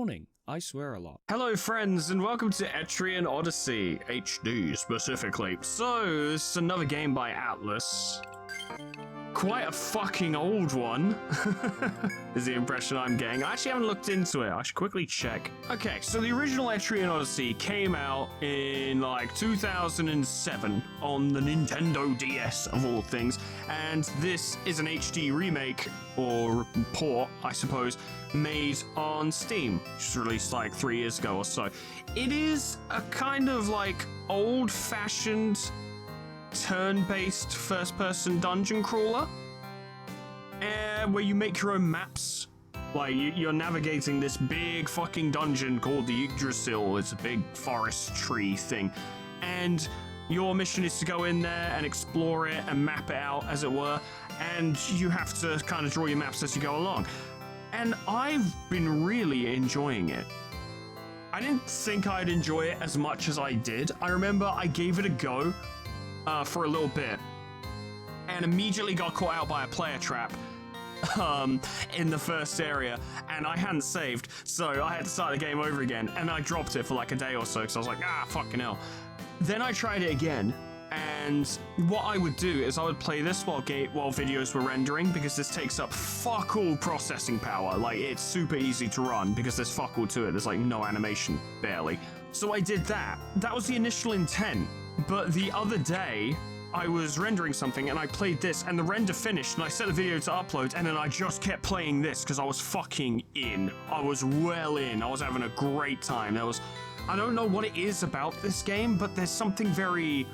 morning. I swear a lot. Hello friends, and welcome to Etrian Odyssey, HD specifically. So, this is another game by Atlas. Quite a fucking old one, is the impression I'm getting. I actually haven't looked into it. I should quickly check. Okay, so the original Etrian Odyssey came out in like 2007 on the Nintendo DS of all things, and this is an HD remake, or port, I suppose, made on Steam, which was released like 3 years ago or so. It is a kind of like old-fashioned turn-based first-person dungeon crawler, where you make your own maps. Like, you're navigating this big fucking dungeon called the Yggdrasil. It's a big forest tree thing, and your mission is to go in there and explore it and map it out, as it were, and you have to kind of draw your maps as you go along. And I've been really enjoying it. I didn't think I'd enjoy it as much as I did. I remember I gave it a go for a little bit, and immediately got caught out by a player trap in the first area, and I hadn't saved, so I had to start the game over again, and I dropped it for like a day or so, because I was like, fucking hell. Then I tried it again, and what I would do is I would play this while videos were rendering, because this takes up fuck all processing power. Like, it's super easy to run, because there's fuck all to it. There's like no animation, barely. So I did that. That was the initial intent. But the other day, I was rendering something and I played this, and the render finished, and I set the video to upload, and then I just kept playing this because I was fucking in. I was well in. I was having a great time. I don't know what it is about this game, but there's something very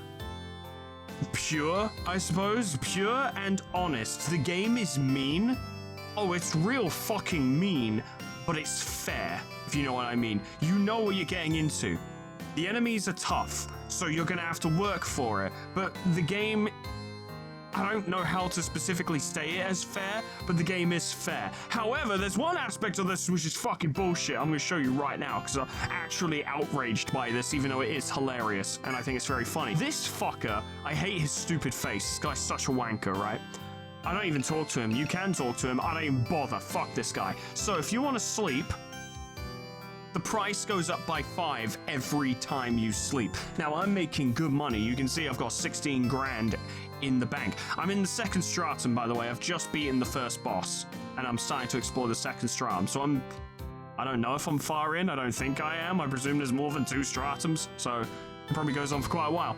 pure, I suppose. Pure and honest. The game is mean. Oh, it's real fucking mean, but it's fair, if you know what I mean. You know what you're getting into. The enemies are tough, so you're gonna have to work for it, but the game, I don't know how to specifically say it as fair, but the game is fair. However, there's one aspect of this which is fucking bullshit. I'm gonna show you right now, because I'm actually outraged by this, even though it is hilarious, and I think it's very funny. This fucker, I hate his stupid face. This guy's such a wanker, right? I don't even talk to him. You can talk to him. I don't even bother. Fuck this guy. So if you want to sleep, the price goes up by 5 every time you sleep. Now, I'm making good money. You can see I've got 16 grand in the bank. I'm in the second stratum, by the way. I've just beaten the first boss, and I'm starting to explore the second stratum. So I don't know if I'm far in. I don't think I am. I presume there's more than 2 stratums, so it probably goes on for quite a while.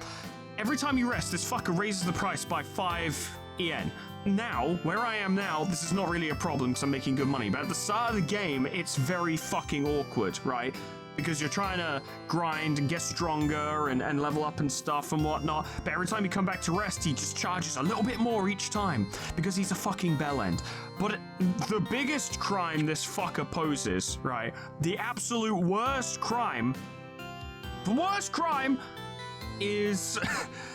Every time you rest, this fucker raises the price by 5 yen. Now, where I am now, this is not really a problem because I'm making good money, but at the start of the game, it's very fucking awkward, right? Because you're trying to grind and get stronger and level up and stuff and whatnot, but every time you come back to rest, he just charges a little bit more each time, because he's a fucking bellend. But the biggest crime this fucker poses, right, the absolute worst crime, is...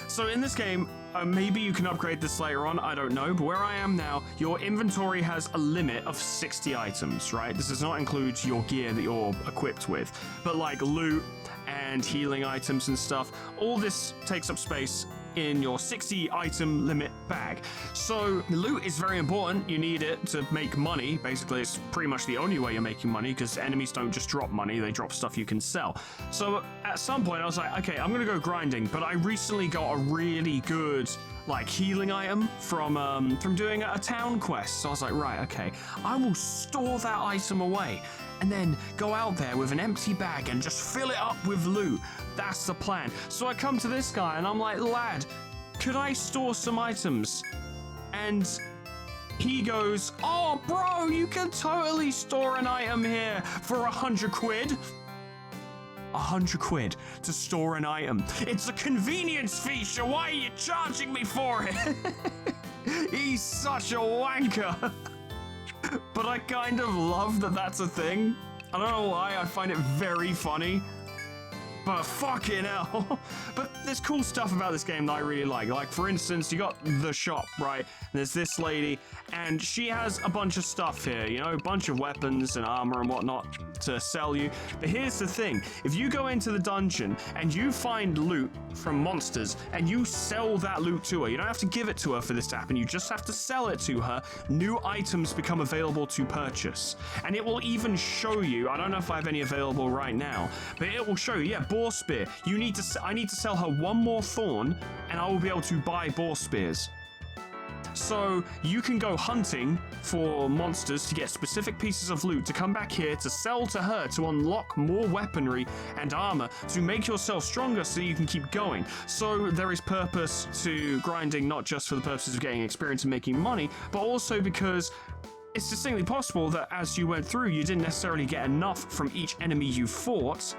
So in this game, maybe you can upgrade this later on, I don't know, but where I am now, your inventory has a limit of 60 items, right? This does not include your gear that you're equipped with, but like loot and healing items and stuff, all this takes up space in your 60 item limit bag. So loot is very important. You need it to make money. Basically, it's pretty much the only way you're making money, because enemies don't just drop money, they drop stuff you can sell. So at some point I was like, okay, I'm gonna go grinding, but I recently got a really good like healing item from doing a town quest. So I was like, right, okay, I will store that item away and then go out there with an empty bag and just fill it up with loot. That's the plan. So I come to this guy and I'm like, lad, could I store some items? And he goes, oh bro, you can totally store an item here for 100 quid. 100 quid to store an item. It's a convenience feature. Why are you charging me for it? He's such a wanker. But I kind of love that that's a thing. I don't know why, I find it very funny. But fucking hell. But there's cool stuff about this game that I really like. Like, for instance, you got the shop, right? And there's this lady, and she has a bunch of stuff here, you know, a bunch of weapons and armor and whatnot to sell you. But here's the thing. If you go into the dungeon and you find loot from monsters and you sell that loot to her, you don't have to give it to her for this to happen. You just have to sell it to her. New items become available to purchase. And it will even show you, I don't know if I have any available right now, but it will show you, yeah, boar spear. I need to sell her one more thorn and I will be able to buy boar spears. So you can go hunting for monsters to get specific pieces of loot to come back here to sell to her to unlock more weaponry and armor to make yourself stronger so you can keep going. So there is purpose to grinding, not just for the purposes of getting experience and making money, but also because it's distinctly possible that as you went through, you didn't necessarily get enough from each enemy you fought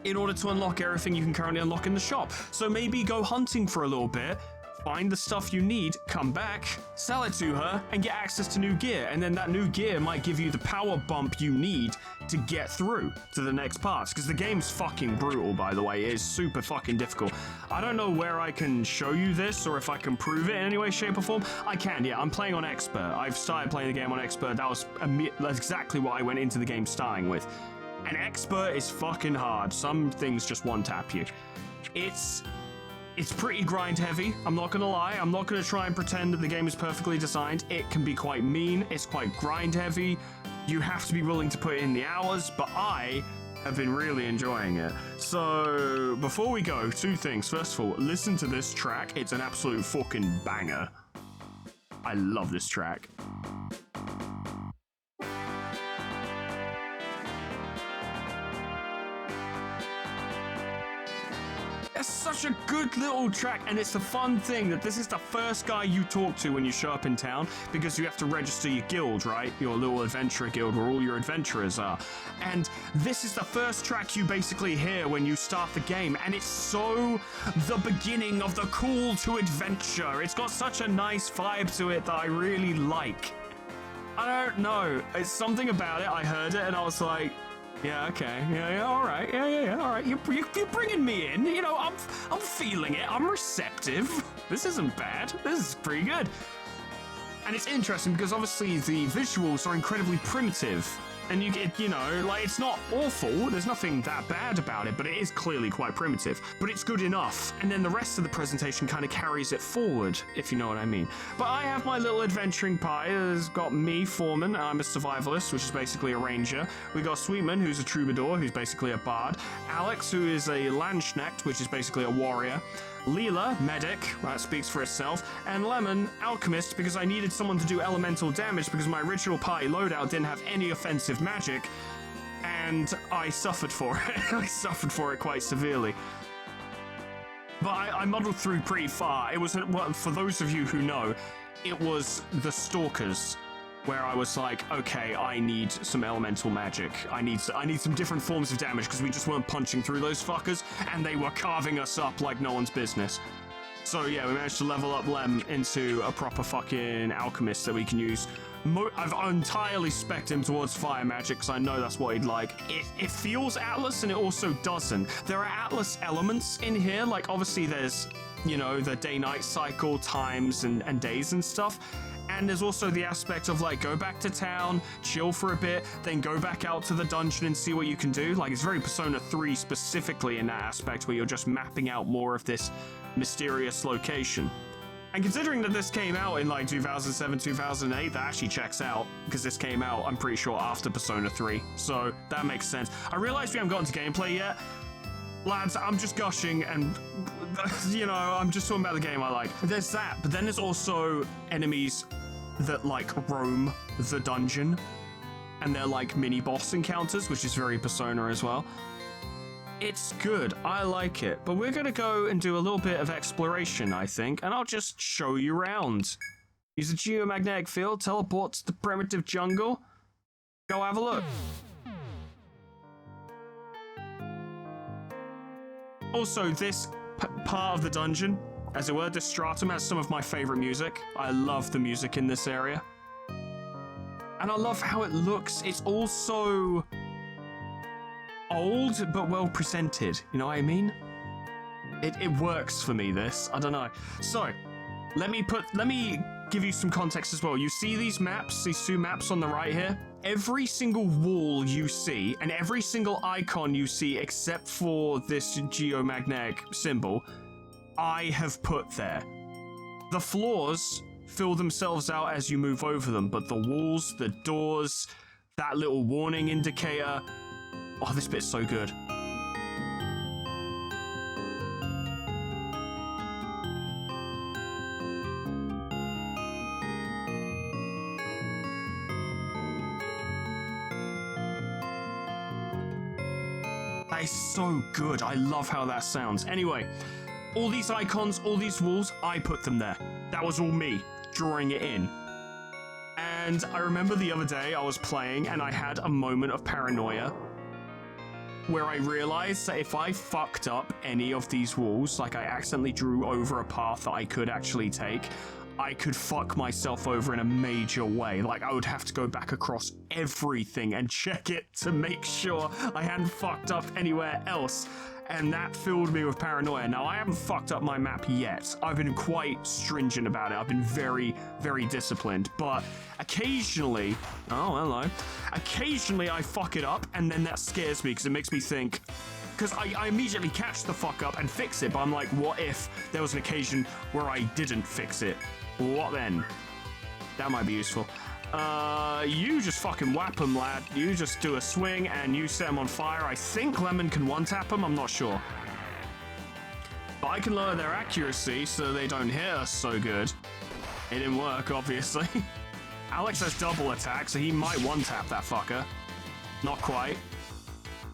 in order to unlock everything you can currently unlock in the shop. So maybe go hunting for a little bit, find the stuff you need, come back, sell it to her, and get access to new gear. And then that new gear might give you the power bump you need to get through to the next parts. Because the game's fucking brutal, by the way. It is super fucking difficult. I don't know where I can show you this or if I can prove it in any way, shape, or form. I can, yeah. I'm playing on Expert. I've started playing the game on Expert. That's exactly what I went into the game starting with. And Expert is fucking hard. Some things just one-tap you. It's pretty grind heavy, I'm not gonna lie. I'm not gonna try and pretend that the game is perfectly designed. It can be quite mean, it's quite grind heavy. You have to be willing to put in the hours, but I have been really enjoying it. So, before we go, two things. First of all, listen to this track. It's an absolute fucking banger. I love this track. It's such a good little track, and it's the fun thing that this is the first guy you talk to when you show up in town, because you have to register your guild, right? Your little adventurer guild where all your adventurers are. And this is the first track you basically hear when you start the game, and it's so the beginning of the call to adventure. It's got such a nice vibe to it that I really like. I don't know. It's something about it. I heard it and I was like, yeah, okay, yeah, all right, yeah, all right. You're bringing me in. You know, I'm feeling it. I'm receptive. This isn't bad. This is pretty good. And it's interesting because obviously the visuals are incredibly primitive. And you get, you know, like, it's not awful. There's nothing that bad about it, but it is clearly quite primitive. But it's good enough. And then the rest of the presentation kind of carries it forward, if you know what I mean. But I have my little adventuring pie. It's got me, Foreman. I'm a survivalist, which is basically a ranger. We got Sweetman, who's a troubadour, who's basically a bard. Alex, who is a landsknecht, which is basically a warrior. Leela, medic, that speaks for itself, and Lemon, alchemist, because I needed someone to do elemental damage because my original party loadout didn't have any offensive magic, and I suffered for it. I suffered for it quite severely. But I muddled through pretty far. It was, well, for those of you who know, it was the Stalkers, where I was like, okay, I need some elemental magic. I need some different forms of damage because we just weren't punching through those fuckers, and they were carving us up like no one's business. So yeah, we managed to level up Lem into a proper fucking alchemist that we can use. I've entirely spec'd him towards fire magic because I know that's what he'd like. It feels Atlas and it also doesn't. There are Atlas elements in here, like obviously there's, you know, the day-night cycle, times and days and stuff. And there's also the aspect of like, go back to town, chill for a bit, then go back out to the dungeon and see what you can do. Like, it's very Persona 3 specifically in that aspect where you're just mapping out more of this mysterious location. And considering that this came out in like 2007, 2008, that actually checks out, because this came out, I'm pretty sure, after Persona 3. So that makes sense. I realize we haven't gotten to gameplay yet. Lads, I'm just gushing and, you know, I'm just talking about the game I like. There's that, but then there's also enemies that like roam the dungeon, and they're like mini boss encounters, which is very Persona as well. It's good, I like it, but we're gonna go and do a little bit of exploration, I think, and I'll just show you around. Use a geomagnetic field, teleport to the primitive jungle, go have a look. Also, this part of the dungeon, as it were, this stratum, has some of my favorite music. I love the music in this area. And I love how it looks. It's also old but well presented. You know what I mean? It works for me, this. I don't know. So, let me give you some context as well. You see these maps, these two maps on the right here? Every single wall you see, and every single icon you see except for this geomagnetic symbol, I have put there. The floors fill themselves out as you move over them, but the walls, the doors, that little warning indicator... Oh, this bit's so good. That is so good. I love how that sounds. Anyway, all these icons, all these walls, I put them there. That was all me drawing it in. And I remember the other day I was playing and I had a moment of paranoia where I realized that if I fucked up any of these walls, like I accidentally drew over a path that I could actually take, I could fuck myself over in a major way. Like, I would have to go back across everything and check it to make sure I hadn't fucked up anywhere else. And that filled me with paranoia. Now, I haven't fucked up my map yet. I've been quite stringent about it. I've been very, very disciplined. But occasionally... Oh, hello. Occasionally, I fuck it up, and then that scares me, because it makes me think... Because I immediately catch the fuck up and fix it, but I'm like, what if there was an occasion where I didn't fix it? What then? That might be useful. You just fucking whap them, lad. You just do a swing and you set them on fire. I think Lemon can one-tap them, I'm not sure. But I can lower their accuracy so they don't hit us so good. It didn't work, obviously. Alex has double attack, so he might one-tap that fucker. Not quite.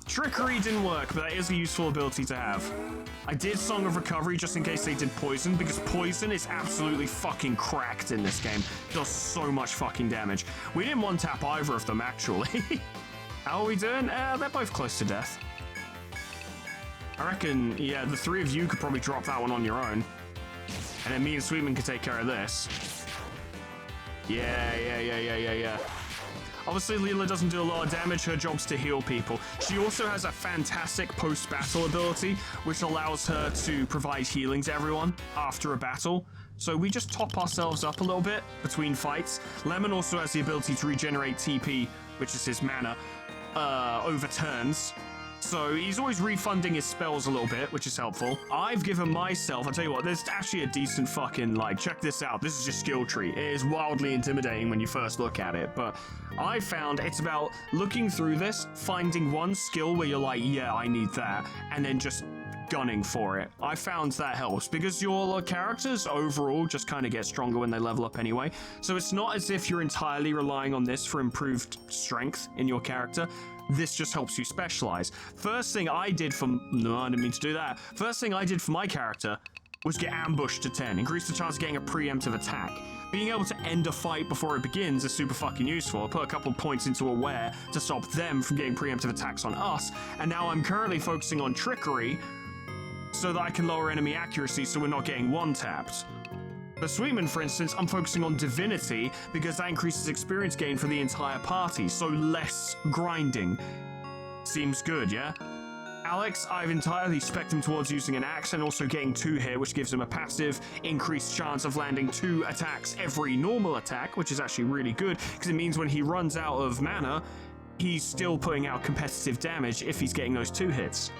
Trickery didn't work, but that is a useful ability to have. I did Song of Recovery just in case they did Poison, because Poison is absolutely fucking cracked in this game. It does so much fucking damage. We didn't one-tap either of them, actually. How are we doing? They're both close to death. I reckon, yeah, the three of you could probably drop that one on your own. And then me and Sweetman could take care of this. Yeah. Obviously, Leela doesn't do a lot of damage. Her job's to heal people. She also has a fantastic post-battle ability, which allows her to provide healing to everyone after a battle. So we just top ourselves up a little bit between fights. Lemon also has the ability to regenerate TP, which is his mana, over turns. So he's always refunding his spells a little bit, which is helpful. I've given myself, I'll tell you what, there's actually a decent fucking, like, check this out. This is your skill tree. It is wildly intimidating when you first look at it, but I found it's about looking through this, finding one skill where you're like, yeah, I need that, and then just gunning for it. I found that helps because your characters overall just kind of get stronger when they level up anyway. So it's not as if you're entirely relying on this for improved strength in your character. This just helps you specialize. First thing I did for... No, I didn't mean to do that. First thing I did for my character was get ambushed to 10. Increase the chance of getting a preemptive attack. Being able to end a fight before it begins is super fucking useful. I put a couple points into Aware to stop them from getting preemptive attacks on us. And now I'm currently focusing on Trickery so that I can lower enemy accuracy so we're not getting one-tapped. For Sweetman, for instance, I'm focusing on Divinity because that increases experience gain for the entire party, so less grinding. Seems good, yeah? Alex, I've entirely spec'd him towards using an axe and also getting 2 hit, which gives him a passive increased chance of landing 2 attacks every normal attack, which is actually really good because it means when he runs out of mana, he's still putting out competitive damage if he's getting those 2 hits.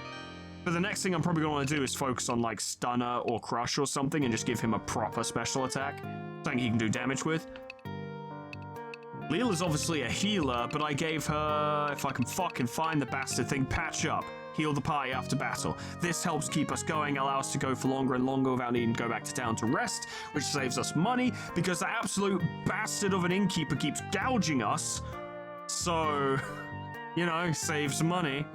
But the next thing I'm probably going to want to do is focus on like Stunner or Crush or something and just give him a proper special attack. Something he can do damage with. Leela's obviously a healer, but I gave her, if I can fucking find the bastard thing, Patch Up. Heal the party after battle. This helps keep us going, allow us to go for longer and longer without needing to go back to town to rest, which saves us money because the absolute bastard of an innkeeper keeps gouging us. So, you know, saves money.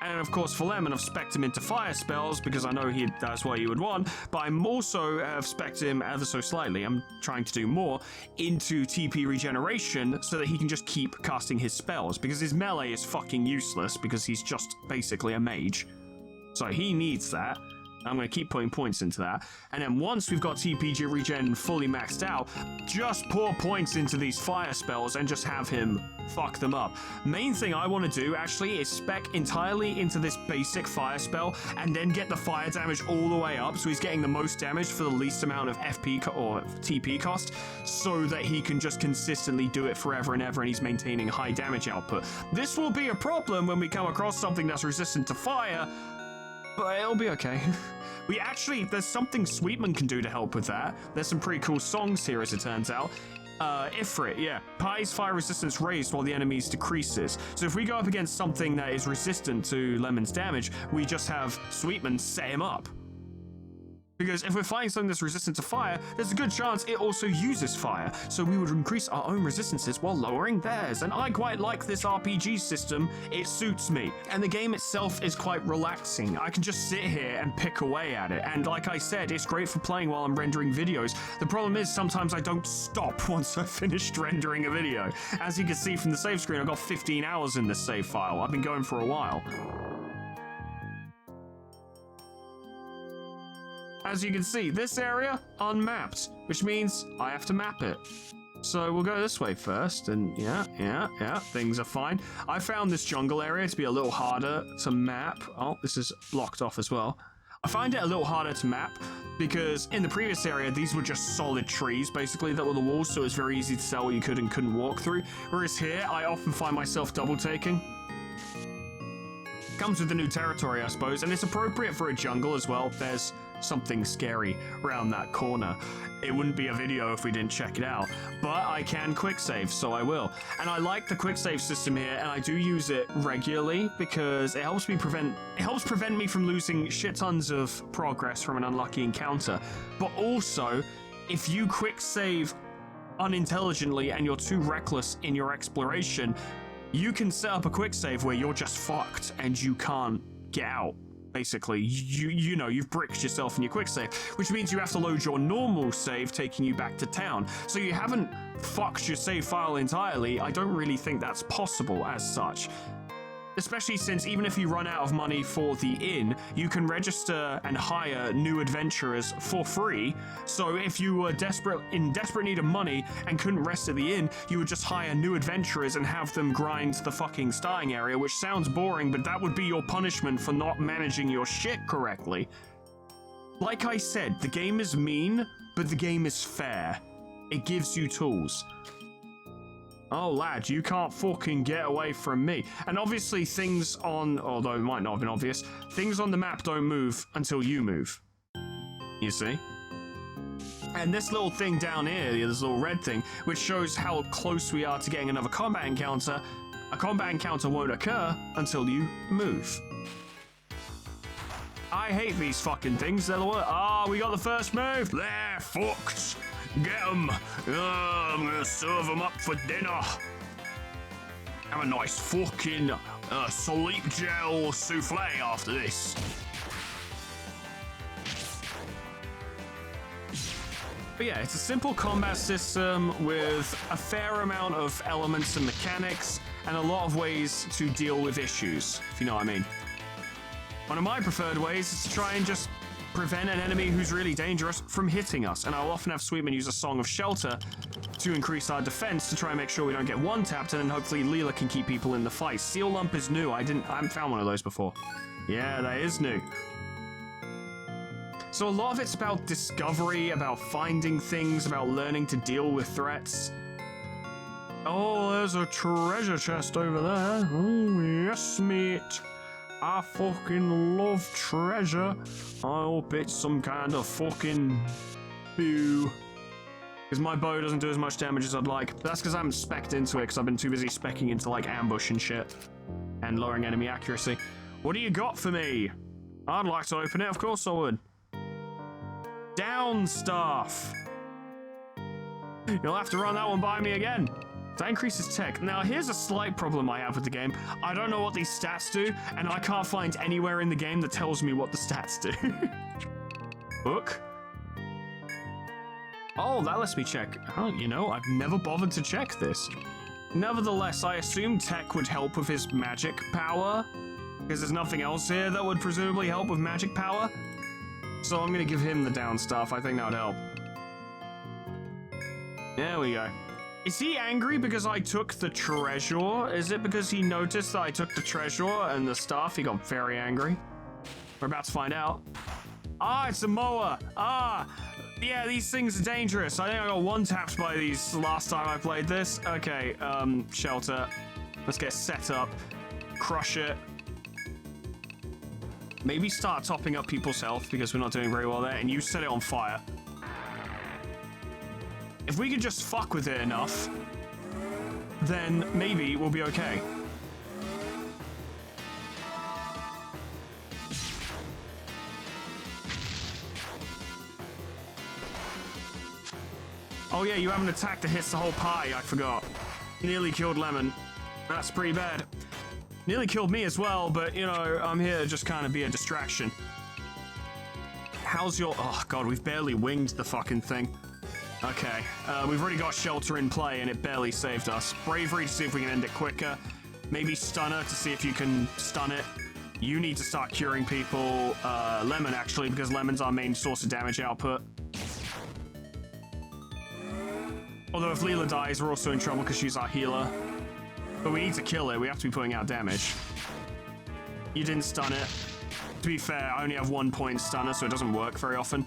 And of course for Lemon, I've spec'd him into fire spells because I know that's what he would want, but I'm also have spec'd him ever so slightly, I'm trying to do more, into TP regeneration so that he can just keep casting his spells because his melee is fucking useless because he's just basically a mage. So he needs that. I'm going to keep putting points into that. And then once we've got TPG regen fully maxed out, just pour points into these fire spells and just have him fuck them up. Main thing I want to do actually is spec entirely into this basic fire spell and then get the fire damage all the way up so he's getting the most damage for the least amount of FP or TP cost, so that he can just consistently do it forever and ever and he's maintaining high damage output. This will be a problem when we come across something that's resistant to fire, but it'll be okay. There's something Sweetman can do to help with that. There's some pretty cool songs here, as it turns out. Ifrit, yeah. Pie's fire resistance raised while the enemy's decreases. So if we go up against something that is resistant to Lemon's damage, we just have Sweetman set him up. Because if we're fighting something that's resistant to fire, there's a good chance it also uses fire. So we would increase our own resistances while lowering theirs. And I quite like this RPG system. It suits me. And the game itself is quite relaxing. I can just sit here and pick away at it. And like I said, it's great for playing while I'm rendering videos. The problem is sometimes I don't stop once I've finished rendering a video. As you can see from the save screen, I've got 15 hours in this save file. I've been going for a while. As you can see, this area, unmapped, which means I have to map it. So we'll go this way first, and yeah, things are fine. I found this jungle area to be a little harder to map. Oh, this is blocked off as well. I find it a little harder to map because in the previous area, these were just solid trees, basically, that were the walls, so it was very easy to tell what you could and couldn't walk through. Whereas here, I often find myself double-taking. Comes with the new territory, I suppose, and it's appropriate for a jungle as well. There's something scary around that corner. It wouldn't be a video if we didn't check it out, but I can quick save, so I will. And I like the quick save system here, and I do use it regularly because it helps prevent me from losing shit tons of progress from an unlucky encounter. But also, if you quick save unintelligently and you're too reckless in your exploration, you can set up a quick save where you're just fucked and you can't get out. Basically, you know, you've bricked yourself in your quick save, which means you have to load your normal save, taking you back to town. So you haven't fucked your save file entirely. I don't really think that's possible as such. Especially since even if you run out of money for the inn, you can register and hire new adventurers for free. So if you were in desperate need of money and couldn't rest at the inn, you would just hire new adventurers and have them grind the fucking starting area, which sounds boring, but that would be your punishment for not managing your shit correctly. Like I said, the game is mean, but the game is fair. It gives you tools. Oh, lad, you can't fucking get away from me. And obviously although it might not have been obvious, things on the map don't move until you move. You see? And this little thing down here, this little red thing, which shows how close we are to getting another combat encounter, a combat encounter won't occur until you move. I hate these fucking things. They're the worst. We got the first move. They're fucked. Get them! I'm gonna serve them up for dinner. Have a nice fucking sleep gel souffle after this. But yeah, it's a simple combat system with a fair amount of elements and mechanics and a lot of ways to deal with issues, if you know what I mean. One of my preferred ways is to try and just prevent an enemy who's really dangerous from hitting us, and I'll often have Sweetman use a Song of Shelter to increase our defense to try and make sure we don't get one-tapped, and then hopefully Leela can keep people in the fight. Seal Lump is new. I haven't found one of those before. Yeah, that is new. So a lot of it's about discovery, about finding things, about learning to deal with threats. Oh, there's a treasure chest over there. Oh, yes, mate. I fucking love treasure. I hope it's some kind of fucking boo. Because my bow doesn't do as much damage as I'd like. But that's because I haven't specced into it, because I've been too busy speccing into, like, ambush and shit. And lowering enemy accuracy. What do you got for me? I'd like to open it, of course I would. Down staff. You'll have to run that one by me again. That increases tech. Now, here's a slight problem I have with the game. I don't know what these stats do, and I can't find anywhere in the game that tells me what the stats do. Book. Oh, that lets me check. Oh, you know, I've never bothered to check this. Nevertheless, I assume tech would help with his magic power, because there's nothing else here that would presumably help with magic power. So I'm gonna give him the down stuff. I think that would help. There we go. Is he angry because I took the treasure? Is it because he noticed that I took the treasure and the stuff? He got very angry. We're about to find out. Ah, it's a mower. Ah, yeah, these things are dangerous. I think I got one-tapped by these last time I played this. Okay, shelter. Let's get set up. Crush it. Maybe start topping up people's health because we're not doing very well there, and you set it on fire. If we could just fuck with it enough, then maybe we'll be okay. Oh yeah, you have an attack that hits the whole pie, I forgot. Nearly killed Lemon. That's pretty bad. Nearly killed me as well, but you know, I'm here to just kind of be a distraction. How's your... Oh god, we've barely winged the fucking thing. Okay, we've already got Shelter in play and it barely saved us. Bravery to see if we can end it quicker. Maybe Stunner to see if you can stun it. You need to start curing people. Lemon, actually, because Lemon's our main source of damage output. Although if Leela dies, we're also in trouble because she's our healer. But we need to kill it. We have to be putting out damage. You didn't stun it. To be fair, I only have 1 point stunner, so it doesn't work very often.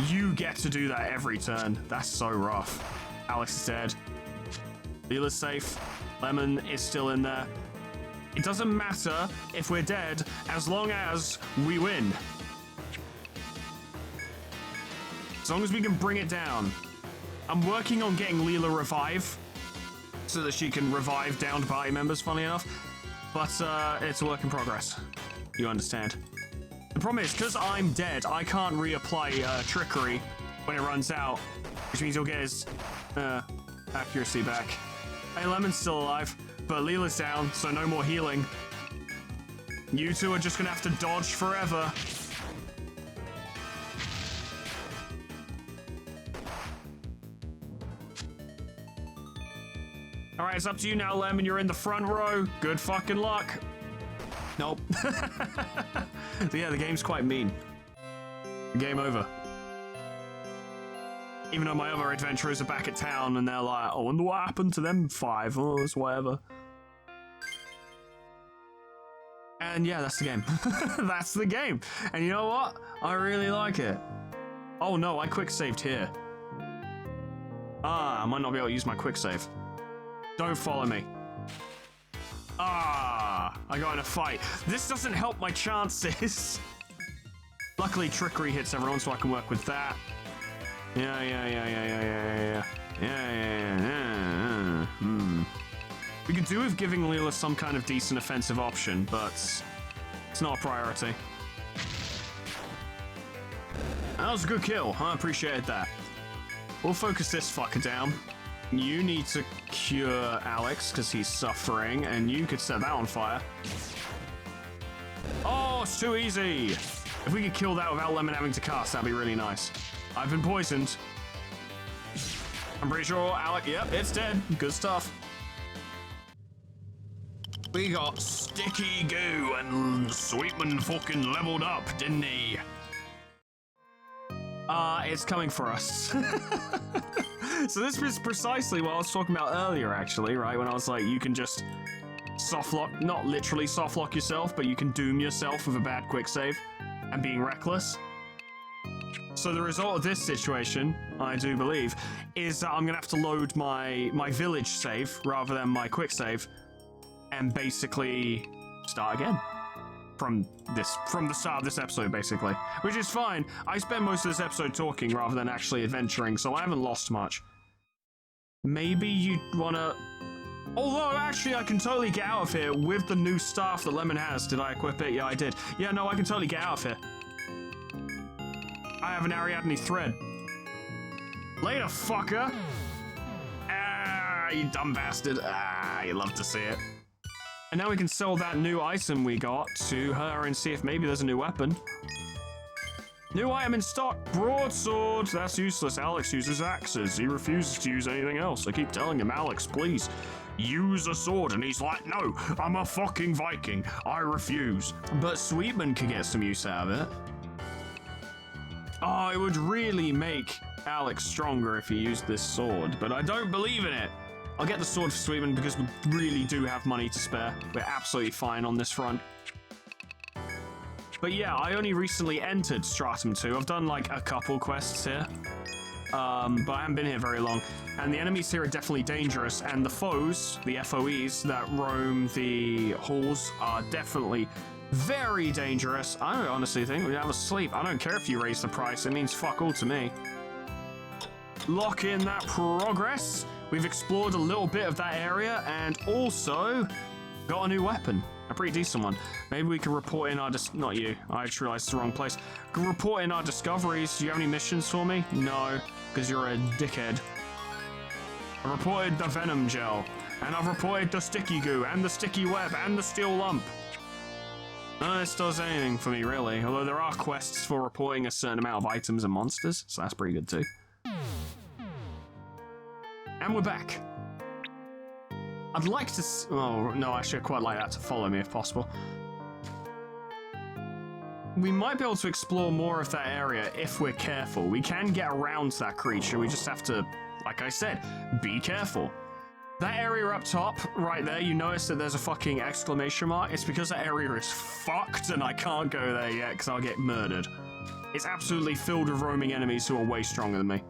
You get to do that every turn. That's so rough. Alex is dead. Leela's safe. Lemon is still in there. It doesn't matter if we're dead, as long as we win. As long as we can bring it down. I'm working on getting Leela revive, so that she can revive downed party members, funny enough. But it's a work in progress. You understand. The problem is, because I'm dead, I can't reapply Trickery when it runs out, which means he'll get his accuracy back. Hey, Lemon's still alive, but Leela's down, so no more healing. You two are just gonna have to dodge forever. Alright, it's up to you now, Lemon. You're in the front row. Good fucking luck. Nope. So yeah, the game's quite mean. Game over. Even though my other adventurers are back at town and they're like, I wonder what happened to them 5. Oh, it's whatever. And yeah, that's the game. That's the game. And you know what? I really like it. Oh no, I quick saved here. Ah, I might not be able to use my quick save. Don't follow me. Ah, I got in a fight. This doesn't help my chances. Luckily, Trickery hits everyone, so I can work with that. Yeah. We could do with giving Leela some kind of decent offensive option, but it's not a priority. That was a good kill. I appreciated that. We'll focus this fucker down. You need to cure Alex because he's suffering, and you could set that on fire. Oh, it's too easy. If we could kill that without Lemon having to cast, that'd be really nice. I've been poisoned. I'm pretty sure Alex, yep, it's dead. Good stuff. We got Sticky Goo, and Sweetman fucking leveled up, didn't he? It's coming for us. So this was precisely what I was talking about earlier, actually, right? When I was like, you can just softlock, not literally softlock yourself, but you can doom yourself with a bad quick save and being reckless. So the result of this situation, I do believe, is that I'm gonna have to load my village save rather than my quick save and basically start again. From the start of this episode, basically. Which is fine. I spent most of this episode talking rather than actually adventuring, so I haven't lost much. Maybe you'd wanna... Although, actually, I can totally get out of here with the new staff that Lemon has. Did I equip it? Yeah, I did. Yeah, no, I can totally get out of here. I have an Ariadne thread. Later, fucker! Ah, you dumb bastard. Ah, you love to see it. And now we can sell that new item we got to her and see if maybe there's a new weapon. New item in stock, broadsword. That's useless. Alex uses axes. He refuses to use anything else. I keep telling him, Alex, please, use a sword. And he's like, no, I'm a fucking Viking. I refuse. But Sweetman could get some use out of it. Oh, it would really make Alex stronger if he used this sword, but I don't believe in it. I'll get the sword for Sweetman because we really do have money to spare. We're absolutely fine on this front. But yeah, I only recently entered Stratum 2. I've done like a couple quests here, but I haven't been here very long. And the enemies here are definitely dangerous, and the foes, the FOEs that roam the halls are definitely very dangerous. I honestly think we have a sleep. I don't care if you raise the price. It means fuck all to me. Lock in that progress. We've explored a little bit of that area and also got a new weapon. A pretty decent one. Maybe we can report in our... Not you. I just realized it's the wrong place. Can report in our discoveries. Do you have any missions for me? No, because you're a dickhead. I reported the venom gel. And I've reported the sticky goo and the sticky web and the steel lump. None of this does anything for me, really. Although there are quests for reporting a certain amount of items and monsters, so that's pretty good too. And we're back. I'd like to... Oh, no, actually, I'd quite like that to follow me if possible. We might be able to explore more of that area if we're careful. We can get around that creature. We just have to, like I said, be careful. That area up top, right there, you notice that there's a fucking exclamation mark? It's because that area is fucked and I can't go there yet because I'll get murdered. It's absolutely filled with roaming enemies who are way stronger than me.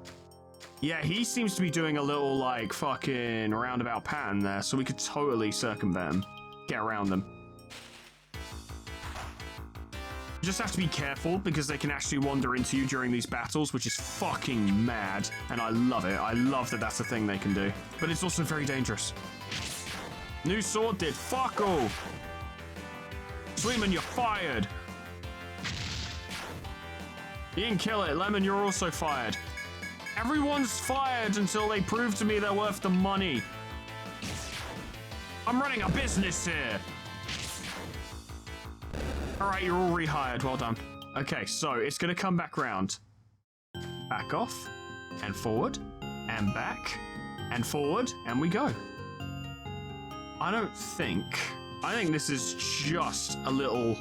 Yeah, he seems to be doing a little, like, fucking roundabout pattern there, so we could totally circumvent him. Get around them. You just have to be careful because they can actually wander into you during these battles, which is fucking mad. And I love it. I love that that's a thing they can do. But it's also very dangerous. New sword did fuck all. Sweetman, you're fired. You didn't kill it. Lemon, you're also fired. Everyone's fired until they prove to me they're worth the money. I'm running a business here. All right, you're all rehired. Well done. Okay, so it's going to come back round. Back off, and forward, and back, and forward, and we go. I think this is just a little...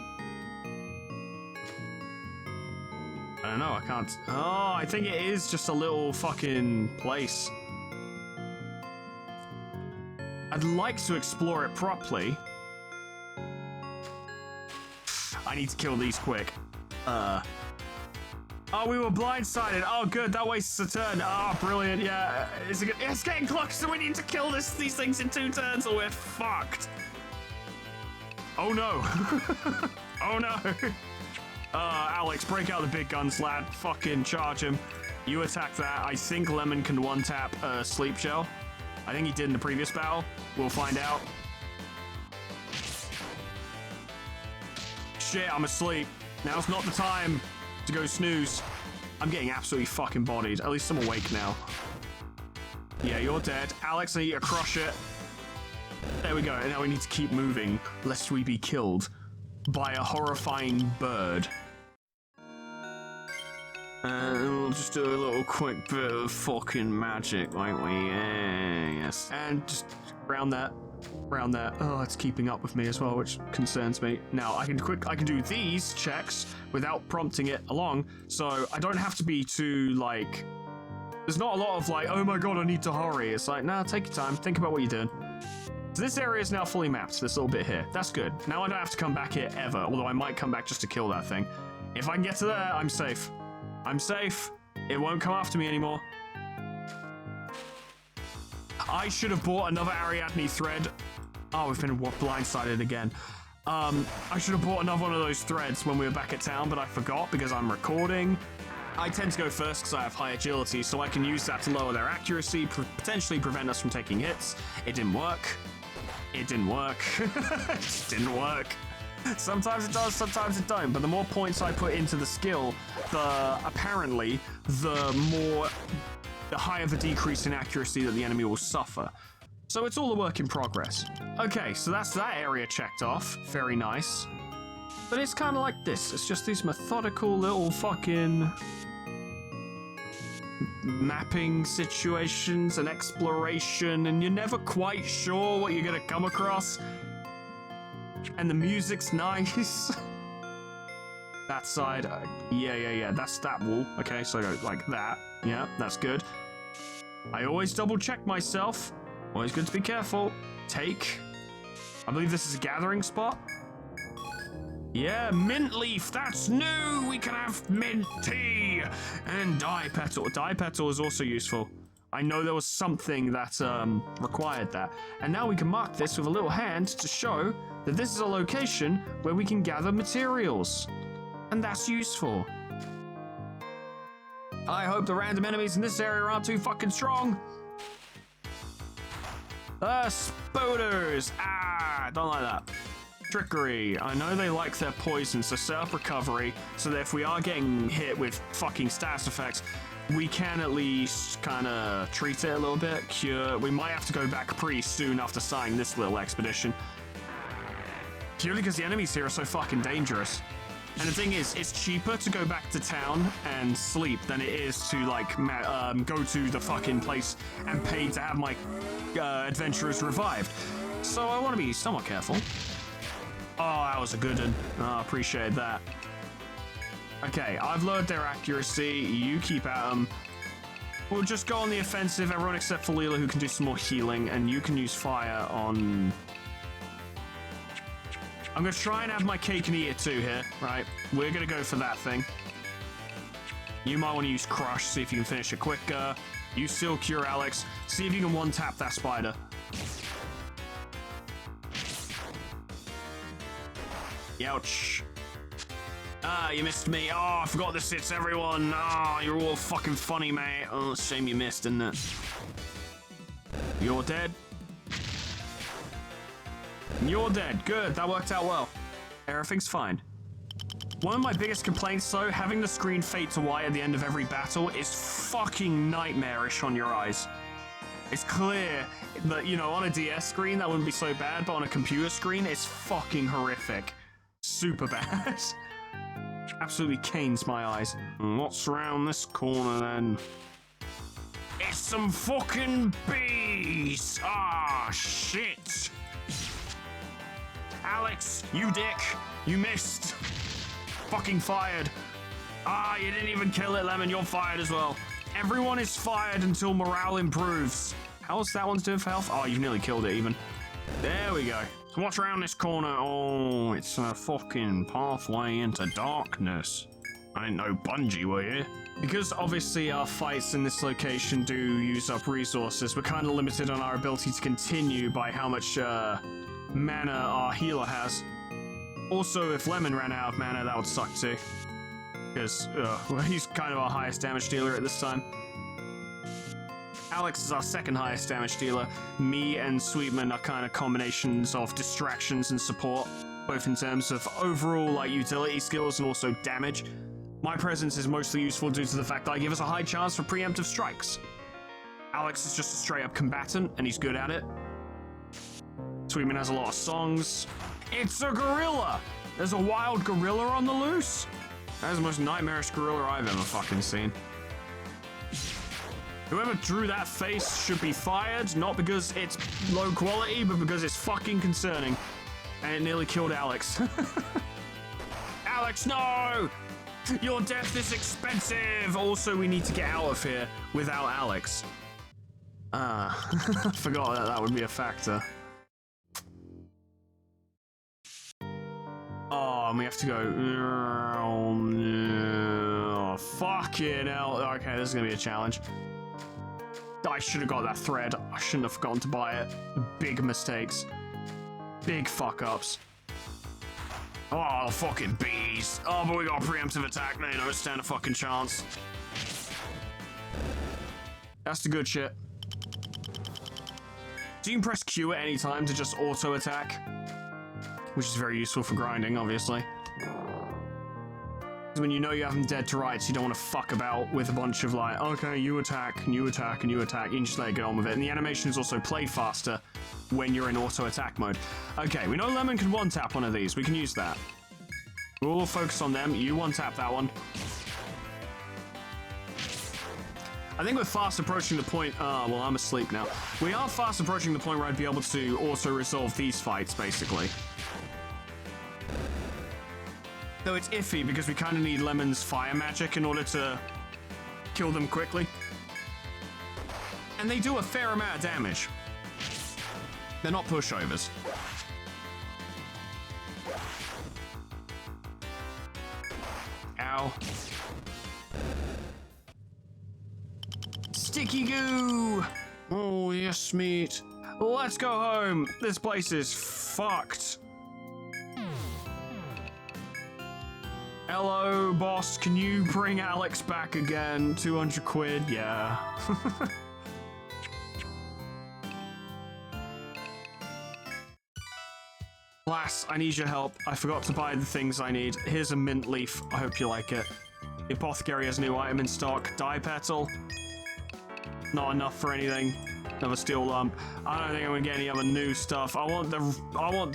I don't know, I can't... Oh, I think it is just a little fucking place. I'd like to explore it properly. I need to kill these quick. Oh, we were blindsided. Oh, good. That wastes a turn. Oh, brilliant. Yeah, it's getting closer. We need to kill these things in 2 turns or we're fucked. Oh, no. Oh, no. Alex, break out the big guns, lad. Fucking charge him. You attack that. I think Lemon can one-tap Sleep Gel. I think he did in the previous battle. We'll find out. Shit, I'm asleep. Now's not the time to go snooze. I'm getting absolutely fucking bodied. At least I'm awake now. Yeah, you're dead. Alex, I need to crush it. There we go. And now we need to keep moving, lest we be killed by a horrifying bird. And we'll just do a little quick bit of fucking magic, won't we? Yeah, yes. And just round that. Around there. Oh, it's keeping up with me as well, which concerns me. Now, I can do these checks without prompting it along, so I don't have to be too, like... There's not a lot of, like, oh my god, I need to hurry. It's like, nah, take your time. Think about what you're doing. So this area is now fully mapped, this little bit here. That's good. Now I don't have to come back here ever, although I might come back just to kill that thing. If I can get to there, I'm safe. I'm safe. It won't come after me anymore. I should have bought another Ariadne thread. Oh, we've been blindsided again. I should have bought another one of those threads when we were back at town, but I forgot because I'm recording. I tend to go first because I have high agility, so I can use that to lower their accuracy, potentially prevent us from taking hits. It didn't work. It didn't work. It just didn't work. Sometimes it does, sometimes it don't, but the more points I put into the skill, apparently, the higher the decrease in accuracy that the enemy will suffer. So it's all a work in progress. Okay, so that's that area checked off. Very nice. But it's kind of like this. It's just these methodical little fucking mapping situations and exploration, and you're never quite sure what you're gonna come across. And the music's nice. That side. Yeah. That's that wall. Okay, so go like that. Yeah, that's good. I always double check myself. Always good to be careful. Take. I believe this is a gathering spot. Yeah, mint leaf. That's new. We can have mint tea and dye petal. Dye petal is also useful. I know there was something that required that. And now we can mark this with a little hand to show that this is a location where we can gather materials. And that's useful. I hope the random enemies in this area aren't too fucking strong. Spoders. Ah, don't like that. Trickery. I know they like their poison, so set up recovery so that if we are getting hit with fucking status effects, we can at least kind of treat it a little bit. Cure. We might have to go back pretty soon after starting this little expedition. Purely because the enemies here are so fucking dangerous. And the thing is, it's cheaper to go back to town and sleep than it is to, like, go to the fucking place and pay to have my adventurers revived. So I want to be somewhat careful. Oh, that was a good one. Oh, appreciate that. Okay, I've lowered their accuracy. You keep at them. We'll just go on the offensive, everyone except for Leela, who can do some more healing, and you can use fire on... I'm going to try and have my cake and eat it too here, right? We're going to go for that thing. You might want to use Crush, see if you can finish it quicker. You still cure Alex. See if you can one-tap that spider. Ouch. Ah, you missed me. Oh, I forgot this hits everyone. Oh, you're all fucking funny, mate. Oh, shame you missed, isn't it? You're dead. You're dead. Good, that worked out well. Everything's fine. One of my biggest complaints, though, having the screen fade to white at the end of every battle is fucking nightmarish on your eyes. It's clear that, you know, on a DS screen, that wouldn't be so bad, but on a computer screen, it's fucking horrific. Super bad. Absolutely canes my eyes. What's around this corner, then? It's some fucking bees! Ah, shit! Alex, you dick! You missed! Fucking fired! Ah, you didn't even kill it, Lemon. You're fired as well. Everyone is fired until morale improves. How's that one's doing for health? Oh, you've nearly killed it, even. There we go. So what's around this corner? Oh, it's a fucking pathway into darkness. I didn't know Bungie were here. Because obviously our fights in this location do use up resources, we're kind of limited on our ability to continue by how much mana our healer has. Also, if Lemon ran out of mana, that would suck too. Because he's kind of our highest damage dealer at this time. Alex is our second highest damage dealer. Me and Sweetman are kind of combinations of distractions and support, both in terms of overall like utility skills and also damage. My presence is mostly useful due to the fact that I give us a high chance for preemptive strikes. Alex is just a straight up combatant and he's good at it. Sweetman has a lot of songs. It's a gorilla! There's a wild gorilla on the loose? That is the most nightmarish gorilla I've ever fucking seen. Whoever drew that face should be fired, not because it's low quality, but because it's fucking concerning. And it nearly killed Alex. Alex, no! Your death is expensive! Also, we need to get out of here without Alex. I forgot that that would be a factor. Oh, and we have to go... Oh, fucking hell. Okay, this is gonna be a challenge. I should have got that thread. I shouldn't have forgotten to buy it. Big mistakes. Big fuck-ups. Oh, fucking bees. Oh, but we got a preemptive attack. They don't stand a fucking chance. That's the good shit. So you can press Q at any time to just auto-attack, which is very useful for grinding, obviously. When you know you have them dead to rights, you don't want to fuck about with a bunch of like, okay, you attack, and you attack, and you attack. You can just let it get on with it. And the animations also play faster when you're in auto-attack mode. Okay, we know Lemon can one-tap one of these. We can use that. We'll all focus on them. You one-tap that one. I think we're fast approaching the point... well, I'm asleep now. We are fast approaching the point where I'd be able to auto-resolve these fights, basically. Though it's iffy because we kind of need Lemon's fire magic in order to kill them quickly. And they do a fair amount of damage. They're not pushovers. Ow. Sticky goo! Oh, yes, meat. Let's go home. This place is fucked. Hello, boss. Can you bring Alex back again? 200 quid? Yeah. Lass, I need your help. I forgot to buy the things I need. Here's a mint leaf. I hope you like it. The apothecary has a new item in stock. Dye petal. Not enough for anything. Another steel lump. I don't think I'm gonna get any other new stuff. I want the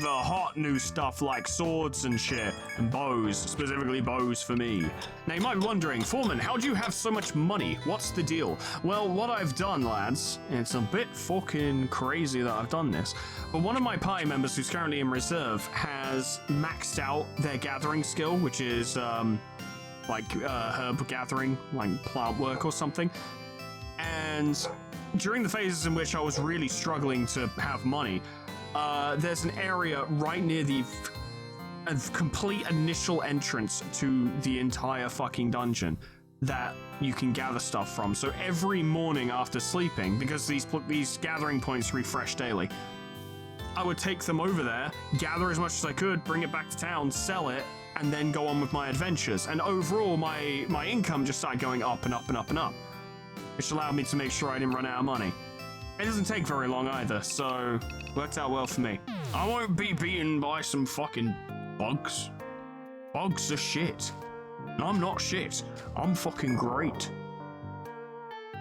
hot new stuff like swords and shit. And bows. Specifically bows for me. Now you might be wondering, Foreman, how do you have so much money? What's the deal? Well, what I've done, lads, it's a bit fucking crazy that I've done this, but one of my party members who's currently in reserve has maxed out their gathering skill, which is herb gathering, like plant work or something. And during the phases in which I was really struggling to have money, there's an area right near the complete initial entrance to the entire fucking dungeon that you can gather stuff from. So every morning after sleeping, because these gathering points refresh daily, I would take them over there, gather as much as I could, bring it back to town, sell it, and then go on with my adventures. And overall, my income just started going up and up and up and up, which allowed me to make sure I didn't run out of money. It doesn't take very long either, so worked out well for me. I won't be beaten by some fucking bugs. Bugs are shit. And I'm not shit. I'm fucking great.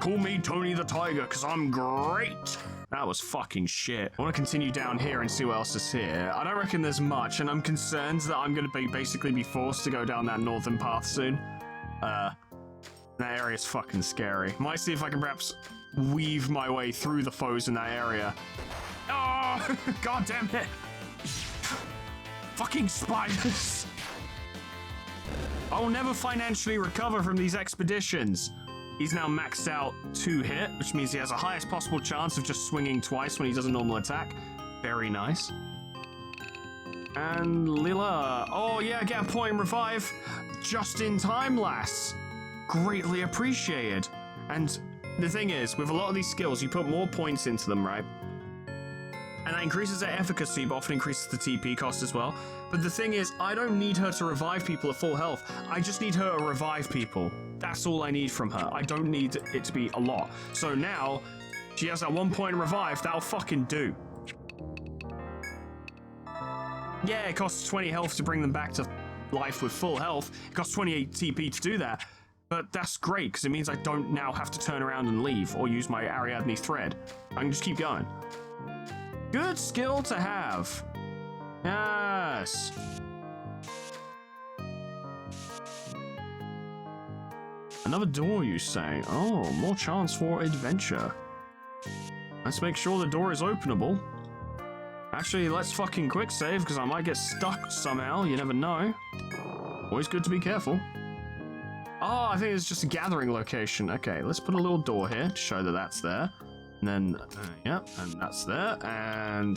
Call me Tony the Tiger, because I'm great. That was fucking shit. I want to continue down here and see what else is here. I don't reckon there's much, and I'm concerned that I'm going to basically be forced to go down that northern path soon. That area's fucking scary. Might see if I can perhaps weave my way through the foes in that area. Oh, god damn it. Fucking spiders. I will never financially recover from these expeditions. He's now maxed out 2 hit, which means he has the highest possible chance of just swinging twice when he does a normal attack. Very nice. And Lila. Oh yeah, get a point in revive. Just in time, lass. Greatly appreciated. And the thing is, with a lot of these skills, you put more points into them, right? And that increases their efficacy, but often increases the TP cost as well. But the thing is, I don't need her to revive people at full health. I just need her to revive people. That's all I need from her. I don't need it to be a lot. So now, she has that 1 point in revive. That'll fucking do. Yeah, it costs 20 health to bring them back to life with full health. It costs 28 TP to do that. But that's great, because it means I don't now have to turn around and leave or use my Ariadne thread. I can just keep going. Good skill to have. Yes. Another door, you say? Oh, more chance for adventure. Let's make sure the door is openable. Actually, let's fucking quick save, because I might get stuck somehow. You never know. Always good to be careful. Oh, I think it's just a gathering location. Okay, let's put a little door here to show that that's there. And then, yeah, and that's there. And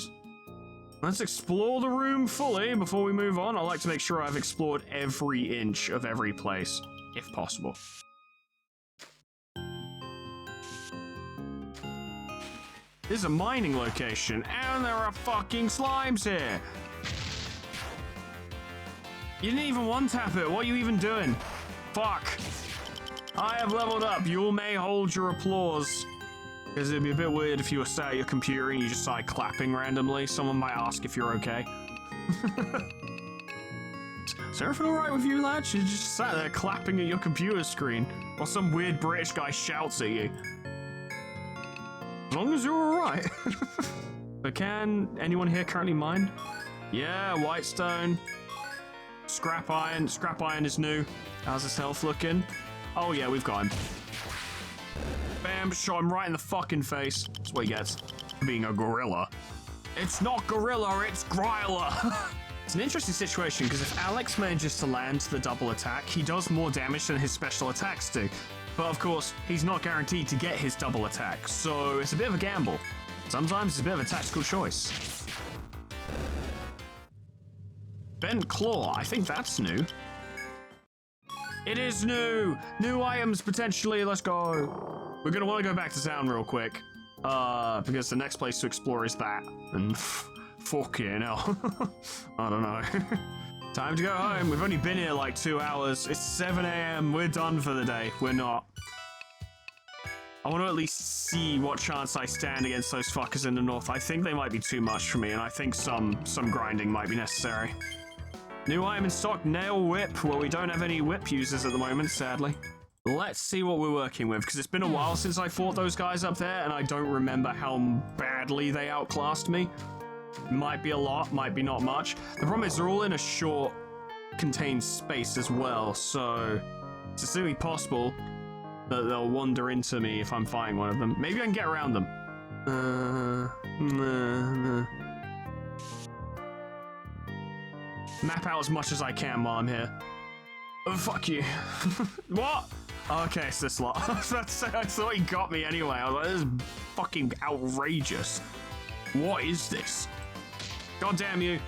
let's explore the room fully before we move on. I like to make sure I've explored every inch of every place, if possible. This is a mining location, and there are fucking slimes here. You didn't even one-tap it. What are you even doing? Fuck. I have leveled up. You may hold your applause. Because it'd be a bit weird if you were sat at your computer and you just started clapping randomly. Someone might ask if you're okay. Is everything alright with you, lad? You just sat there clapping at your computer screen while some weird British guy shouts at you. As long as you're alright. But can anyone here currently mine? Yeah, whitestone. Scrap iron. Scrap iron is new. How's his health looking? Oh yeah, we've got him. Bam, shot him right in the fucking face. That's what he gets for being a gorilla. It's not gorilla, it's Gryla. It's an interesting situation, because if Alex manages to land the double attack, he does more damage than his special attacks do. But of course, he's not guaranteed to get his double attack, so it's a bit of a gamble. Sometimes it's a bit of a tactical choice. Bent Claw, I think that's new. It is new! New items, potentially, let's go! We're gonna want to go back to town real quick. Because the next place to explore is that. And fucking hell. I don't know. Time to go home. We've only been here like 2 hours. It's 7 a.m. We're done for the day. We're not. I want to at least see what chance I stand against those fuckers in the north. I think they might be too much for me, and I think some grinding might be necessary. New item in stock, Nail Whip. Well, we don't have any whip users at the moment, sadly. Let's see what we're working with, because it's been a while since I fought those guys up there, and I don't remember how badly they outclassed me. Might be a lot, might be not much. The problem is they're all in a short, contained space as well, so it's certainly possible that they'll wander into me if I'm fighting one of them. Maybe I can get around them. Map out as much as I can while I'm here. Oh, fuck you. What? Okay, it's this lot. I thought he got me anyway. I was like, this is fucking outrageous. What is this? God damn you.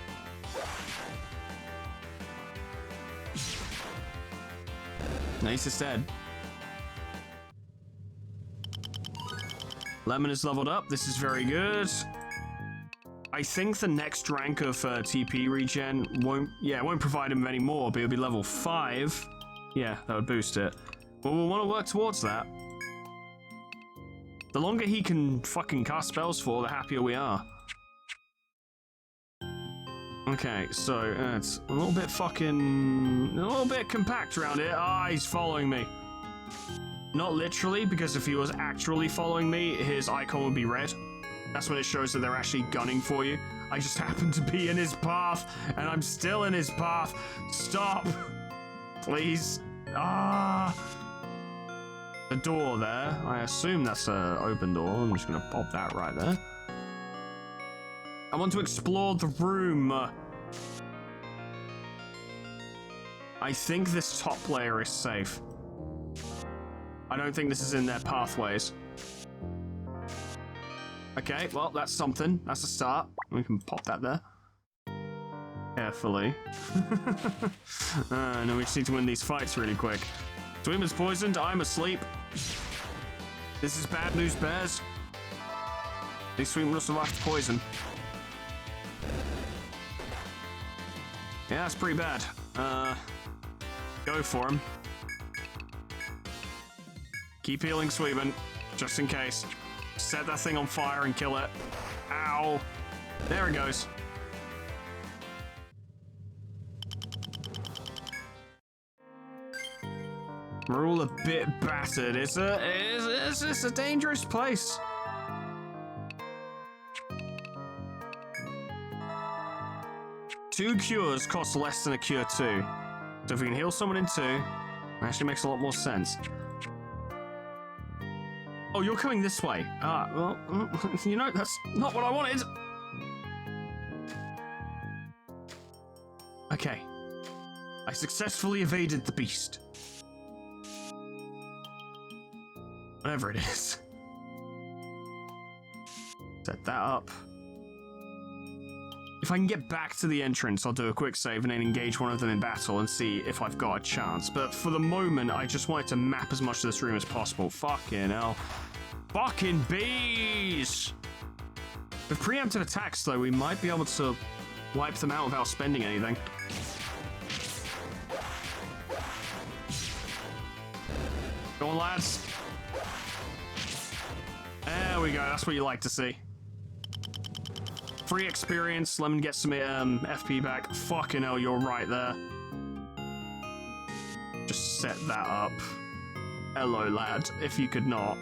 Nice, is dead. Lemon is leveled up. This is very good. I think the next rank of TP regen won't provide him any more, but it'll be level 5. Yeah, that would boost it. But we'll want to work towards that. The longer he can fucking cast spells for, the happier we are. Okay, so it's a little bit compact around here. Ah, he's following me. Not literally, because if he was actually following me, his icon would be red. That's when it shows that they're actually gunning for you. I just happen to be in his path, and I'm still in his path. Stop! Please. Ah! The door there. I assume that's an open door. I'm just gonna pop that right there. I want to explore the room. I think this top layer is safe. I don't think this is in their pathways. Okay, well, that's something. That's a start. We can pop that there. Carefully. No, we just need to win these fights really quick. Swimmer's poisoned. I'm asleep. This is bad news, bears. These Swimmer must have left poison. Yeah, that's pretty bad. Go for him. Keep healing Sweetman, just in case. Set that thing on fire and kill it. Ow. There it goes. We're all a bit battered. It's a dangerous place. Two cures cost less than a cure 2. So if we can heal someone in 2, it actually makes a lot more sense. Oh, you're coming this way. Well, you know, that's not what I wanted. Okay. I successfully evaded the beast. Whatever it is. Set that up. If I can get back to the entrance, I'll do a quick save and then engage one of them in battle and see if I've got a chance. But for the moment, I just wanted to map as much of this room as possible. Fucking hell. Fucking bees! With preemptive attacks, though, we might be able to wipe them out without spending anything. Go on, lads. There we go. That's what you like to see. Free experience. Lemon gets some FP back. Fucking hell, you're right there. Just set that up. Hello, lad. If you could not.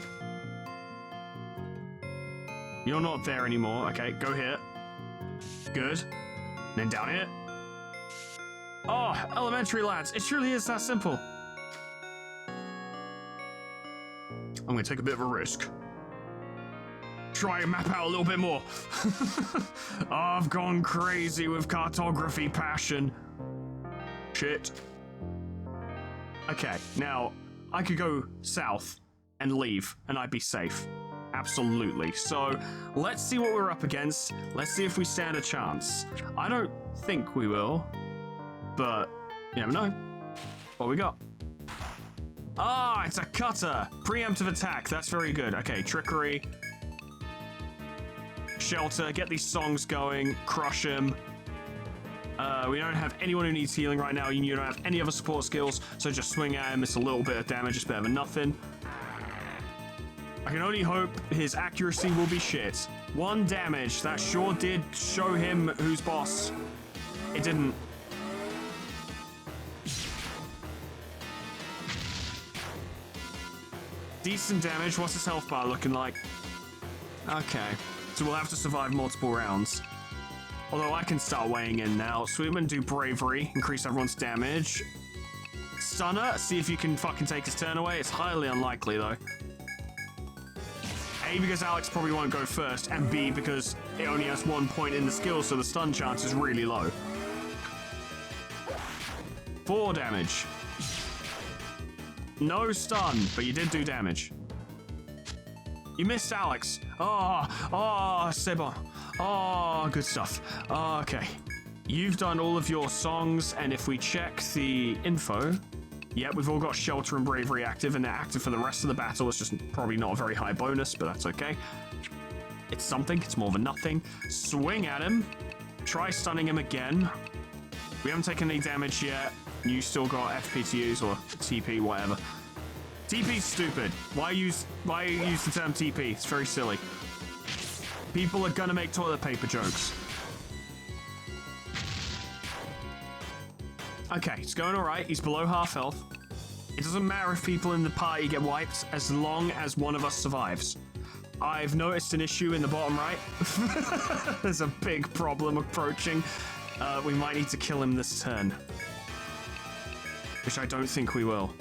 You're not there anymore. Okay, go here. Good. And then down here. Oh, elementary lads. It truly is that simple. I'm going to take a bit of a risk. try and map out a little bit more. I've gone crazy with cartography passion. Shit. Okay, now I could go south and leave and I'd be safe. Absolutely. So let's see what we're up against. Let's see if we stand a chance. I don't think we will, but you never know. What we got? Ah, it's a cutter. Preemptive attack. That's very good. Okay, trickery. Shelter. Get these songs going. Crush him. We don't have anyone who needs healing right now. You don't have any other support skills, so just swing at him. It's a little bit of damage. It's better than nothing. I can only hope his accuracy will be shit. 1 damage. That sure did show him who's boss. It didn't. Decent damage. What's his health bar looking like? Okay. So we'll have to survive multiple rounds. Although I can start weighing in now. Sweetman, do bravery. Increase everyone's damage. Stunner. See if you can fucking take his turn away. It's highly unlikely, though. A, because Alex probably won't go first, and B, because it only has 1 point in the skill, so the stun chance is really low. 4 damage. No stun, but you did do damage. You missed Alex. Oh, c'est bon. Oh, good stuff. Okay. You've done all of your songs, and if we check the info... Yeah, we've all got Shelter and Bravery active, and they're active for the rest of the battle. It's just probably not a very high bonus, but that's okay. It's something. It's more of a nothing. Swing at him. Try stunning him again. We haven't taken any damage yet. You still got FP to use, or TP, whatever. TP's stupid. Why use the term TP? It's very silly. People are gonna make toilet paper jokes. Okay, it's going alright. He's below half health. It doesn't matter if people in the party get wiped as long as one of us survives. I've noticed an issue in the bottom right. There's a big problem approaching. We might need to kill him this turn. Which I don't think we will.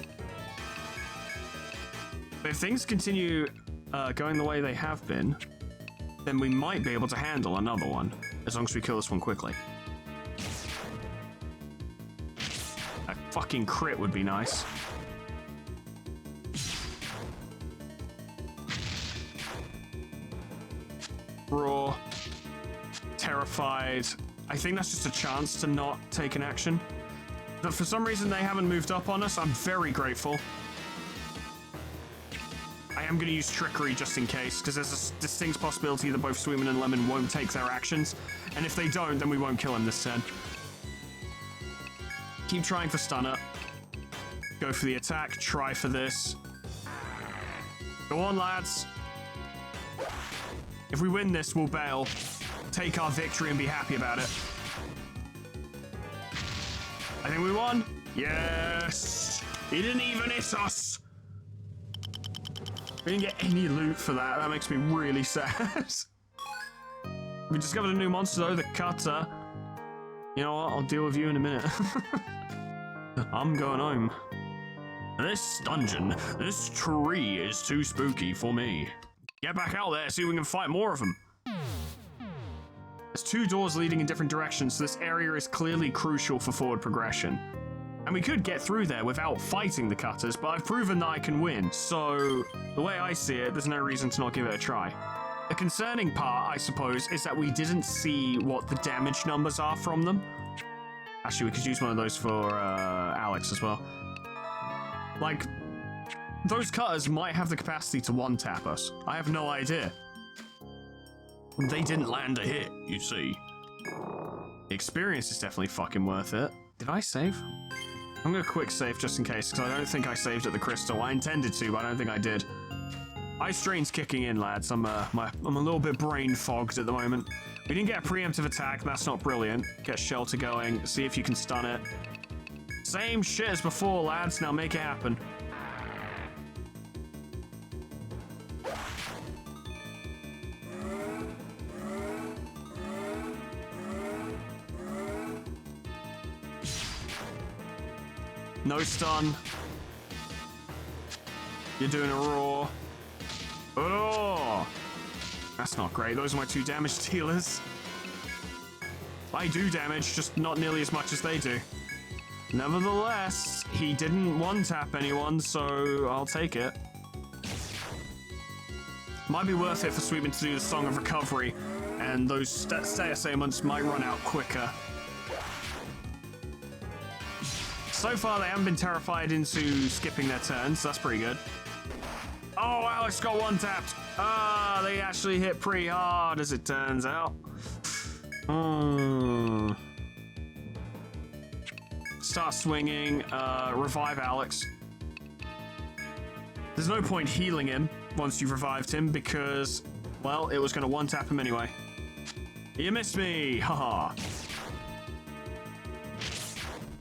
But if things continue going the way they have been, then we might be able to handle another one, as long as we kill this one quickly. A fucking crit would be nice. Raw. Terrified. I think that's just a chance to not take an action. But for some reason they haven't moved up on us. I'm very grateful. I am going to use Trickery just in case, because there's a distinct possibility that both Sweetman and Lemon won't take their actions. And if they don't, then we won't kill him this turn. Keep trying for Stunner. Go for the attack. Try for this. Go on, lads. If we win this, we'll bail. Take our victory and be happy about it. I think we won. Yes! He didn't even hit us! We didn't get any loot for that. That makes me really sad. We discovered a new monster though, the Cutter. You know what? I'll deal with you in a minute. I'm going home. This dungeon, this tree is too spooky for me. Get back out there, see if we can fight more of them. There's 2 doors leading in different directions, so this area is clearly crucial for forward progression. And we could get through there without fighting the Cutters, but I've proven that I can win, so the way I see it, there's no reason to not give it a try. The concerning part, I suppose, is that we didn't see what the damage numbers are from them. Actually, we could use one of those for Alex as well. Like, those Cutters might have the capacity to one-tap us. I have no idea. They didn't land a hit, you see. The experience is definitely fucking worth it. Did I save? I'm gonna quick save just in case, because I don't think I saved at the crystal. I intended to, but I don't think I did. Eye strain's kicking in, lads. I'm a little bit brain fogged at the moment. We didn't get a preemptive attack. That's not brilliant. Get Shelter going. See if you can stun it. Same shit as before, lads. Now make it happen. No stun. You're doing a raw. Oh! That's not great. Those are my 2 damage dealers. I do damage, just not nearly as much as they do. Nevertheless, he didn't one-tap anyone, so I'll take it. Might be worth it for Sweetman to do the Song of Recovery, and those stay assailments might run out quicker. So far, they haven't been terrified into skipping their turns, so that's pretty good. Oh, Alex got one-tapped. Ah, they actually hit pretty hard, as it turns out. Start swinging, revive Alex. There's no point healing him once you've revived him because, well, it was going to one-tap him anyway. You missed me, haha.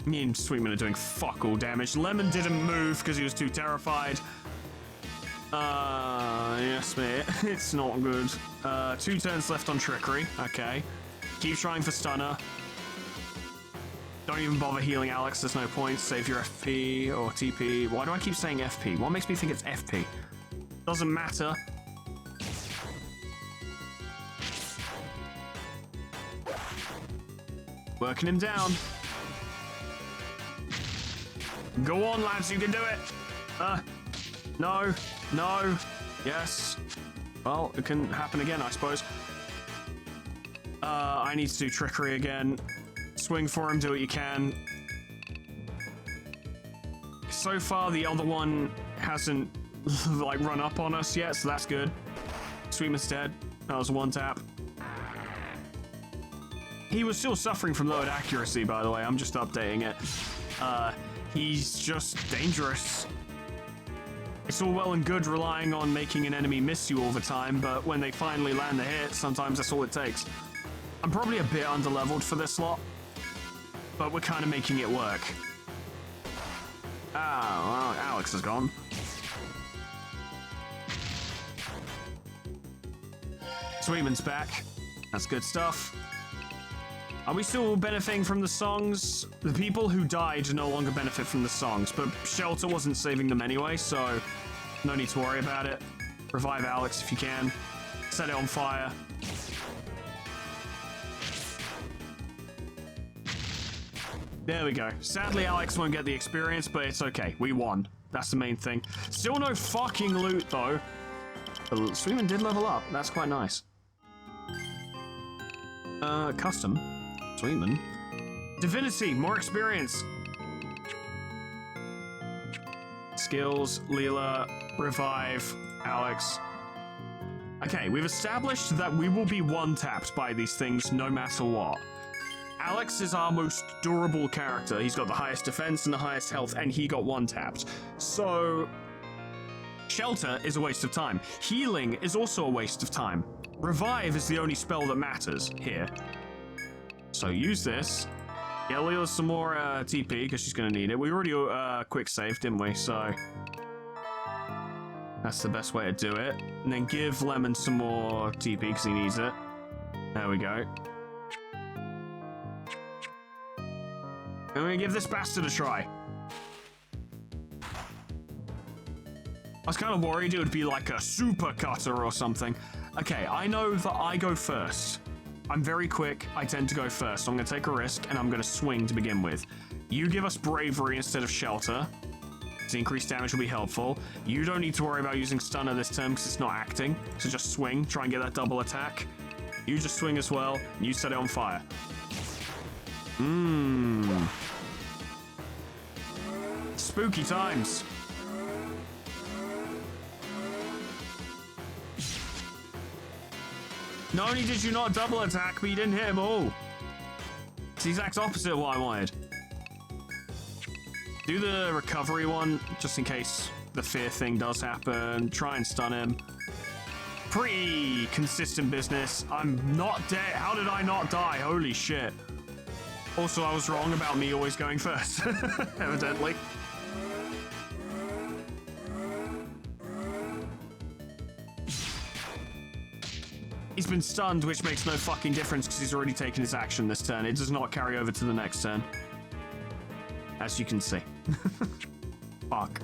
Me and Sweetman are doing fuck all damage. Lemon didn't move because he was too terrified. Yes, mate. It's not good. 2 turns left on Trickery. Okay. Keep trying for Stunner. Don't even bother healing Alex. There's no point. Save your FP or TP. Why do I keep saying FP? What makes me think it's FP? Doesn't matter. Working him down. Go on, lads. You can do it. No. No. Yes. Well, it can happen again, I suppose. I need to do Trickery again. Swing for him, do what you can. So far, the other one hasn't, like, run up on us yet, so that's good. Sweetman's dead. That was a one-tap. He was still suffering from lowered accuracy, by the way. I'm just updating it. He's just dangerous. It's all well and good relying on making an enemy miss you all the time, but when they finally land the hit, sometimes that's all it takes. I'm probably a bit underleveled for this slot, but we're kind of making it work. Ah, well, Alex is gone. Sweetman's back. That's good stuff. Are we still benefiting from the songs? The people who died no longer benefit from the songs, but Shelter wasn't saving them anyway, so no need to worry about it. Revive Alex if you can. Set it on fire. There we go. Sadly, Alex won't get the experience, but it's okay. We won. That's the main thing. Still no fucking loot, though. But Sweetman did level up. That's quite nice. Custom. Sweetman. Divinity. More experience. Skills. Leela. Revive. Alex. Okay, we've established that we will be one-tapped by these things no matter what. Alex is our most durable character. He's got the highest defense and the highest health, and he got one-tapped. So, Shelter is a waste of time. Healing is also a waste of time. Revive is the only spell that matters here. So use this. Get Leela some more TP, because she's going to need it. We already quick saved, didn't we? So, that's the best way to do it. And then give Lemon some more TP, because he needs it. There we go. I'm gonna give this bastard a try. I was kind of worried it would be like a super cutter or something. Okay, I know that I go first. I'm very quick. I tend to go first. So I'm gonna take a risk and I'm gonna swing to begin with. You give us bravery instead of shelter. The increased damage will be helpful. You don't need to worry about using stunner this turn because it's not acting. So just swing, try and get that double attack. You just swing as well, and you set it on fire. Spooky times. Not only did you not double attack, but you didn't hit him all. It's the exact opposite of what I wanted. Do the recovery one, just in case the fear thing does happen. Try and stun him. Pretty consistent business. I'm not dead. How did I not die? Holy shit. Also, I was wrong about me always going first, evidently. He's been stunned, which makes no fucking difference because he's already taken his action this turn. It does not carry over to the next turn. As you can see. Fuck.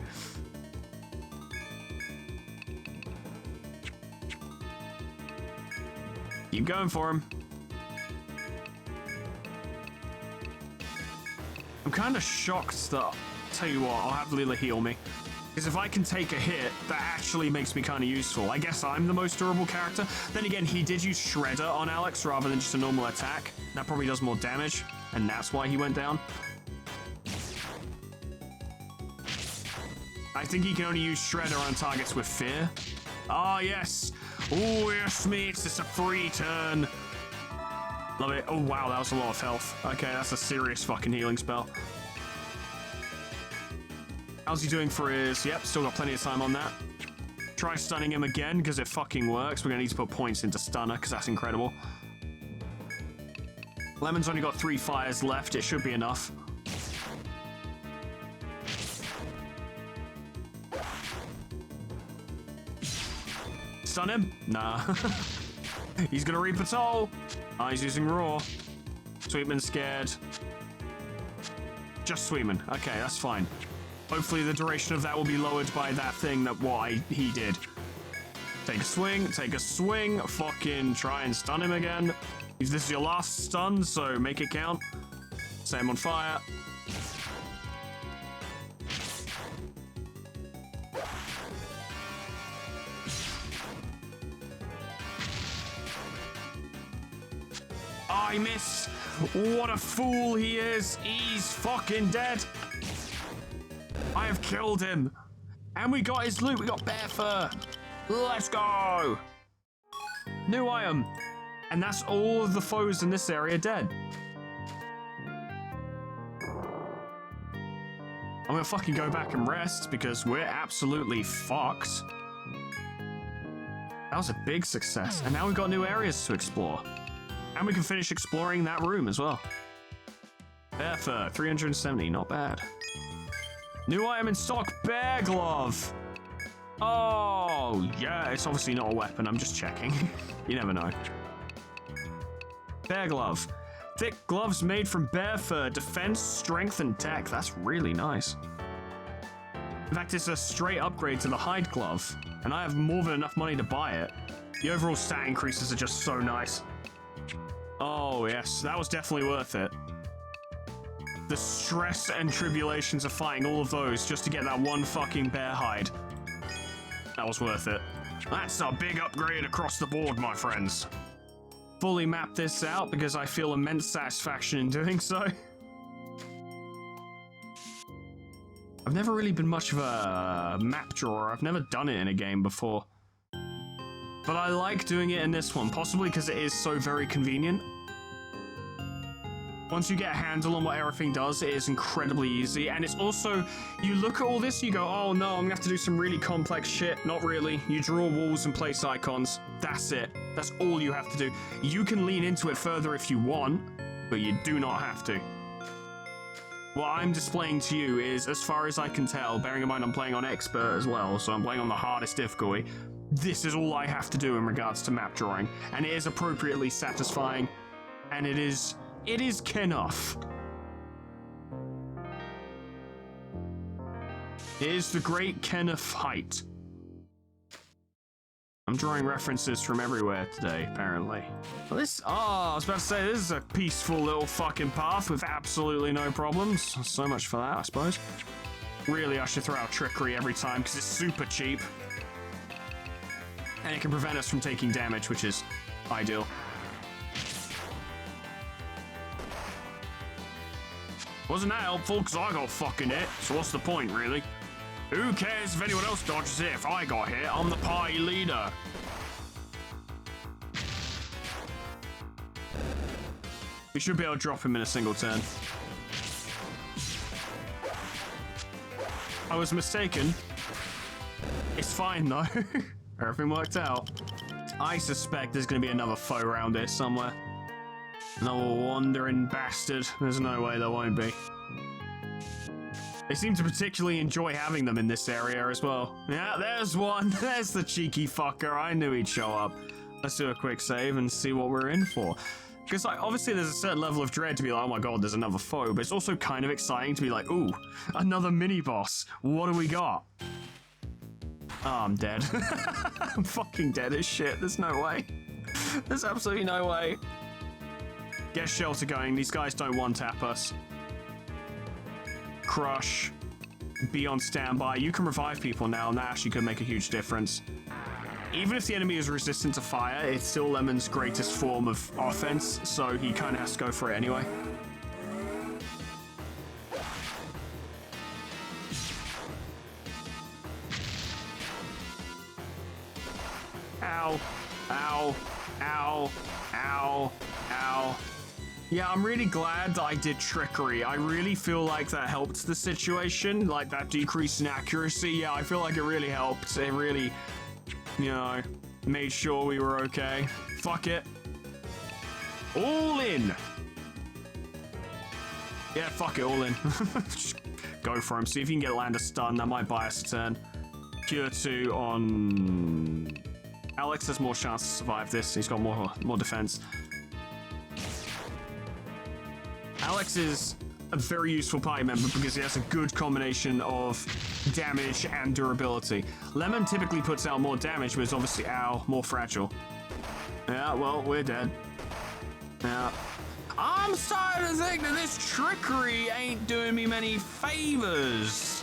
Keep going for him. I'm kind of shocked that, tell you what, I'll have Lila heal me. Because if I can take a hit, that actually makes me kind of useful. I guess I'm the most durable character. Then again, he did use Shredder on Alex rather than just a normal attack. That probably does more damage, and that's why he went down. I think he can only use Shredder on targets with fear. Ah, yes. Oh, yes, mates, it's a free turn. Love it. Oh, wow, that was a lot of health. Okay, that's a serious fucking healing spell. How's he doing for his... Yep, still got plenty of time on that. Try stunning him again, because it fucking works. We're going to need to put points into Stunner, because that's incredible. Lemon's only got 3 fires left. It should be enough. Stun him? Nah. He's going to reap a toll. Oh, he's using Raw. Sweetman's scared. Just Sweetman. Okay, that's fine. Hopefully the duration of that will be lowered by that thing that he did. Take a swing, fucking try and stun him again. This is your last stun, so make it count. Set him on fire. Oh, he missed. What a fool he is. He's fucking dead. I have killed him. And we got his loot. We got bear fur. Let's go. New item. And that's all of the foes in this area dead. I'm gonna fucking go back and rest because we're absolutely fucked. That was a big success. And now we've got new areas to explore. And we can finish exploring that room as well. Bear fur, 370, not bad. New item in stock, bear glove. Oh, yeah, it's obviously not a weapon. I'm just checking. You never know. Bear glove. Thick gloves made from bear fur. Defense, strength, and tech. That's really nice. In fact, it's a straight upgrade to the hide glove. And I have more than enough money to buy it. The overall stat increases are just so nice. Oh, yes. That was definitely worth it. The stress and tribulations of fighting all of those just to get that one fucking bear hide. That was worth it. That's a big upgrade across the board, my friends. Fully map this out because I feel immense satisfaction in doing so. I've never really been much of a map drawer. I've never done it in a game before. But I like doing it in this one, possibly because it is so very convenient. Once you get a handle on what everything does, it is incredibly easy. And it's also, you look at all this, you go, oh no, I'm gonna have to do some really complex shit. Not really. You draw walls and place icons. That's it. That's all you have to do. You can lean into it further if you want, but you do not have to. What I'm displaying to you is, as far as I can tell, bearing in mind I'm playing on expert as well, so I'm playing on the hardest difficulty, this is all I have to do in regards to map drawing. And it is appropriately satisfying, and it is Kenough. It is the great Kenneth height. I'm drawing references from everywhere today, apparently. Well, I was about to say, this is a peaceful little fucking path with absolutely no problems. So much for that, I suppose. Really, I should throw out trickery every time because it's super cheap. And it can prevent us from taking damage, which is ideal. Wasn't that helpful? Because I got fucking hit, so what's the point, really? Who cares if anyone else dodges it? If I got hit, I'm the party leader. We should be able to drop him in a single turn. I was mistaken. It's fine, though. Everything worked out. I suspect there's going to be another foe around here somewhere. Another wandering bastard. There's no way there won't be. They seem to particularly enjoy having them in this area as well. Yeah, there's one. There's the cheeky fucker. I knew he'd show up. Let's do a quick save and see what we're in for. Because like, obviously there's a certain level of dread to be like, oh my god, there's another foe. But it's also kind of exciting to be like, ooh, another mini-boss. What do we got? Oh, I'm dead. I'm fucking dead as shit. There's no way. There's absolutely no way. Get shelter going. These guys don't one-tap us. Crush. Be on standby. You can revive people now, and that actually could make a huge difference. Even if the enemy is resistant to fire, it's still Lemon's greatest form of offense, so he kind of has to go for it anyway. Ow. Ow. Ow. Ow. Ow. Yeah, I'm really glad that I did trickery. I really feel like that helped the situation, like that decrease in accuracy. Yeah, I feel like it really helped. It really, you know, made sure we were okay. Fuck it. All in. Yeah, fuck it, all in. Just go for him. See if you can get land a stun. That might buy us a turn. Cure 2 on... Alex has more chance to survive this. He's got more defense. Alex is a very useful party member because he has a good combination of damage and durability. Lemon typically puts out more damage, but is obviously, more fragile. Yeah, well, we're dead. Yeah. I'm starting to think that this trickery ain't doing me many favors.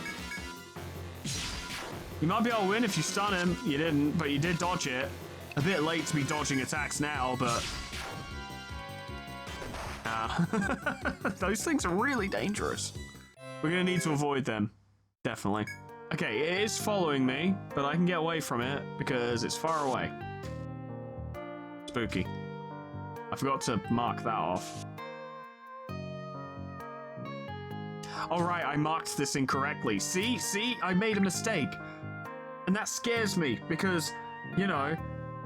You might be able to win if you stun him. You didn't, but you did dodge it. A bit late to be dodging attacks now, but... those things are really dangerous. We're gonna need to avoid them. Definitely. Okay, it is following me, but I can get away from it because it's far away. Spooky. I forgot to mark that off. Alright, I marked this incorrectly. See, I made a mistake. And that scares me because, you know,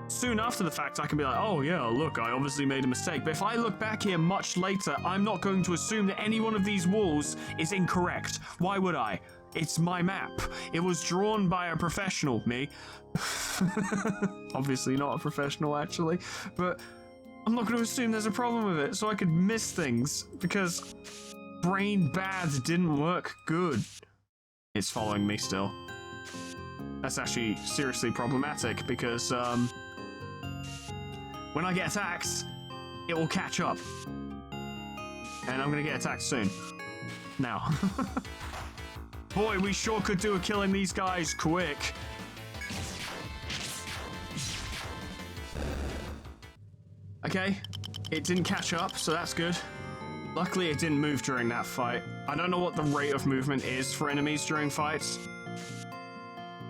soon after the fact I can be like, oh yeah, look, I obviously made a mistake. But if I look back here much later, I'm not going to assume that any one of these walls is incorrect. Why would I? It's my map. It was drawn by a professional, me. Obviously not a professional, actually. But I'm not going to assume there's a problem with it, so I could miss things because brain bad didn't work good. It's following me still. That's actually seriously problematic because, when I get attacked, it will catch up. And I'm gonna get attacked soon. Now. Boy, we sure could do a killing these guys quick. Okay, it didn't catch up, so that's good. Luckily, it didn't move during that fight. I don't know what the rate of movement is for enemies during fights.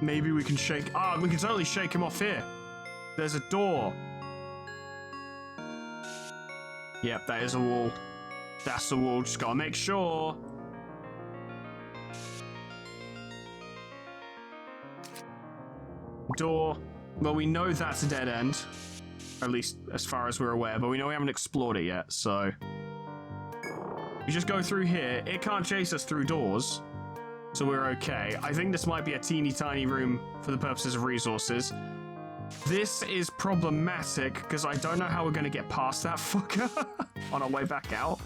Maybe we can shake... we can totally shake him off here. There's a door. Yep, that is a wall. That's the wall. Just gotta make sure. Door. Well, we know that's a dead end. At least as far as we're aware, but we know we haven't explored it yet, so... We just go through here. It can't chase us through doors, so we're okay. I think this might be a teeny tiny room for the purposes of resources. This is problematic because I don't know how we're going to get past that fucker on our way back out.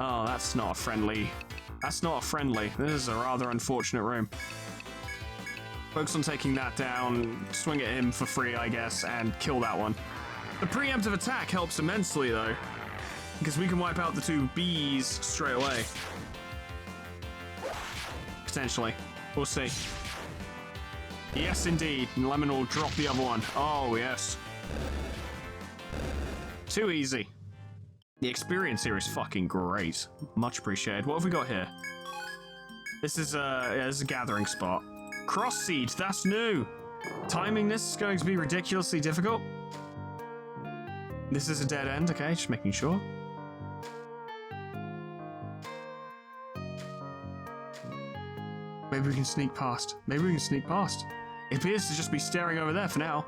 Oh, that's not a friendly. That's not a friendly. This is a rather unfortunate room. Focus on taking that down, swing at him for free, I guess, and kill that one. The preemptive attack helps immensely, though, because we can wipe out the two bees straight away. Potentially. We'll see. Yes, indeed. And Lemon will drop the other one. Oh, yes. Too easy. The experience here is fucking great. Much appreciated. What have we got here? This is a gathering spot. Cross seed, that's new. Timing this is going to be ridiculously difficult. This is a dead end, okay, just making sure. Maybe we can sneak past. Maybe we can sneak past. It appears to just be staring over there for now.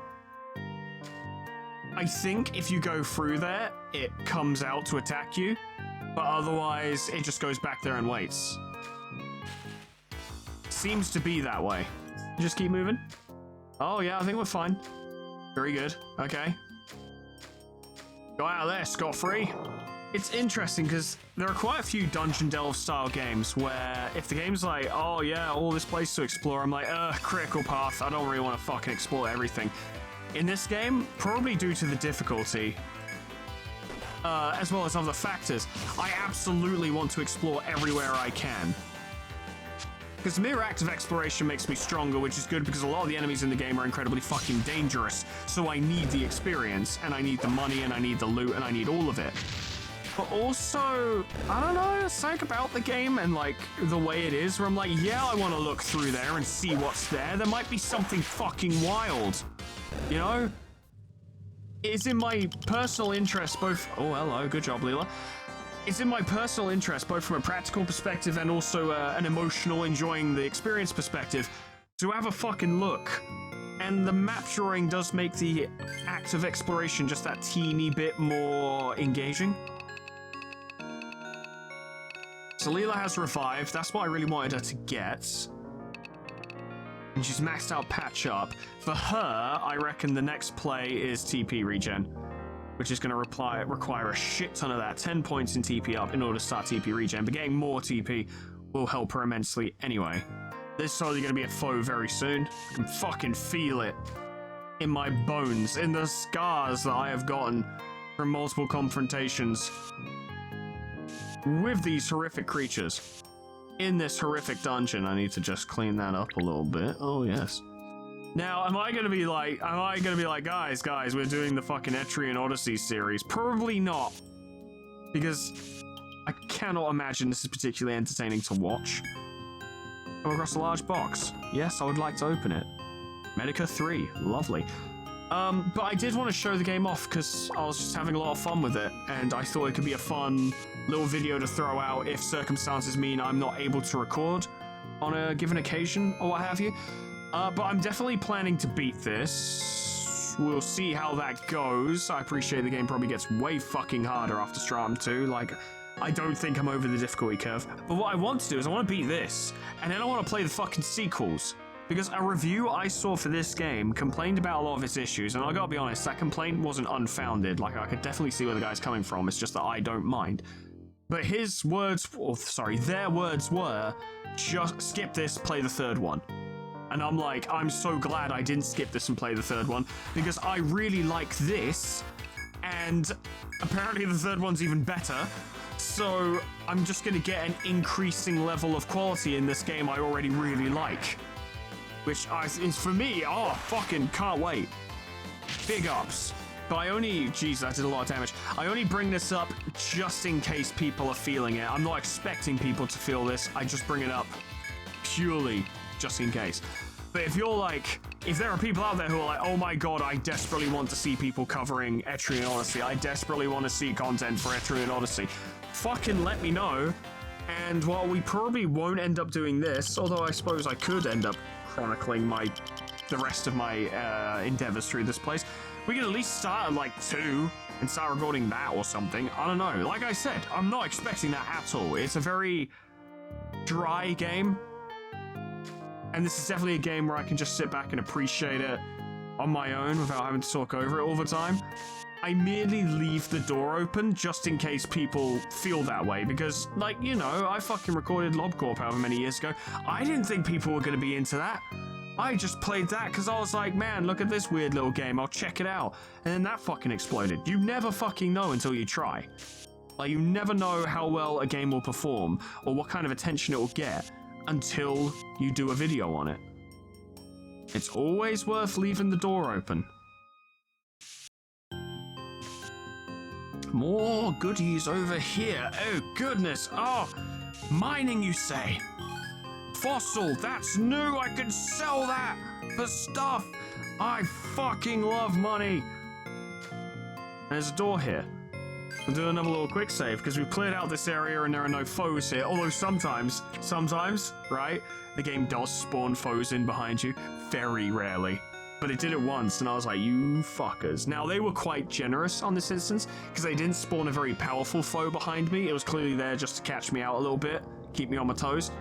I think if you go through there, it comes out to attack you, but otherwise it just goes back there and waits. Seems to be that way. Just keep moving. Oh yeah, I think we're fine. Very good. Okay. Go out of there, scot-free. It's interesting because there are quite a few Dungeon Delve style games where if the game's like, oh yeah, all this place to explore, I'm like, critical path, I don't really want to fucking explore everything. in this game, probably due to the difficulty, as well as other factors, I absolutely want to explore everywhere I can. Because the mere act of exploration makes me stronger, which is good because a lot of the enemies in the game are incredibly fucking dangerous. So I need the experience, and I need the money, and I need the loot, and I need all of it. But also, I don't know, something about the game and like the way it is, where I'm like, yeah, I want to look through there and see what's there. There might be something fucking wild, you know? It's in my personal interest, both... Oh, hello, good job, Leela. It's in my personal interest, both from a practical perspective and also an emotional, enjoying the experience perspective, to have a fucking look. And the map drawing does make the act of exploration just that teeny bit more engaging. So Leela has revived. That's what I really wanted her to get. And she's maxed out patch up. For her, I reckon the next play is TP regen, which is going to require a shit ton of that. 10 points in TP up in order to start TP regen, but getting more TP will help her immensely anyway. There's totally going to be a foe very soon. I can fucking feel it in my bones, in the scars that I have gotten from multiple confrontations with these horrific creatures. In this horrific dungeon, I need to just clean that up a little bit. Oh, yes. Now, am I gonna be like, guys, we're doing the fucking Etrian Odyssey series? Probably not. Because I cannot imagine this is particularly entertaining to watch. Come across a large box. Yes, I would like to open it. Medica 3, lovely. But I did want to show the game off because I was just having a lot of fun with it, and I thought it could be a fun little video to throw out if circumstances mean I'm not able to record on a given occasion or what have you. But I'm definitely planning to beat this. We'll see how that goes. I appreciate the game probably gets way fucking harder after Stratum 2. Like, I don't think I'm over the difficulty curve. But what I want to do is I want to beat this, and then I want to play the fucking sequels. Because a review I saw for this game complained about a lot of its issues, and I gotta be honest, that complaint wasn't unfounded. Like, I could definitely see where the guy's coming from, it's just that I don't mind. But his words, or sorry, their words were, just skip this, play the third one. And I'm like, I'm so glad I didn't skip this and play the third one, because I really like this, and apparently the third one's even better. So I'm just gonna get an increasing level of quality in this game I already really like. Which is, for me, oh, fucking can't wait. Big ups. But I only, geez, that did a lot of damage. I only bring this up just in case people are feeling it. I'm not expecting people to feel this. I just bring it up purely just in case. But if you're like, if there are people out there who are like, oh my god, I desperately want to see people covering Etrian Odyssey. I desperately want to see content for Etrian Odyssey. Fucking let me know. And while we probably won't end up doing this, although I suppose I could end up chronicling the rest of my endeavors through this place, we can at least start at like 2 and start recording that or something. I don't know. Like I said, I'm not expecting that at all. It's a very dry game, and this is definitely a game where I can just sit back and appreciate it on my own without having to talk over it all the time. I merely leave the door open just in case people feel that way, because, like, you know, I fucking recorded LobCorp however many years ago. I didn't think people were going to be into that. I just played that because I was like, man, look at this weird little game, I'll check it out. And then that fucking exploded. You never fucking know until you try. Like, you never know how well a game will perform or what kind of attention it will get until you do a video on it. It's always worth leaving the door open. More goodies over here. Oh, goodness. Oh, mining, you say? Fossil, that's new. I can sell that for stuff. I fucking love money. There's a door here. We'll do another little quick save because we've cleared out this area and there are no foes here. Although sometimes, right, the game does spawn foes in behind you. Very rarely. But it did it once, and I was like, you fuckers. Now, they were quite generous on this instance, because they didn't spawn a very powerful foe behind me. It was clearly there just to catch me out a little bit, keep me on my toes.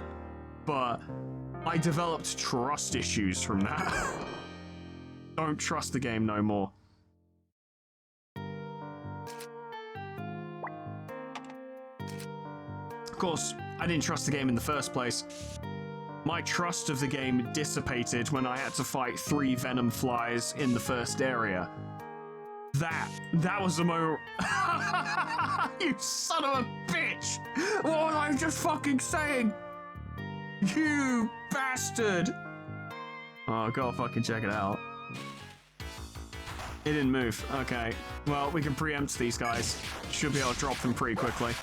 But I developed trust issues from that. Don't trust the game no more. Of course, I didn't trust the game in the first place. my trust of the game dissipated when I had to fight 3 venom flies in the first area. That was the moment. You son of a bitch! What was I just fucking saying? You bastard! Oh, go fucking check it out. It didn't move. Okay. Well, we can preempt these guys. Should be able to drop them pretty quickly.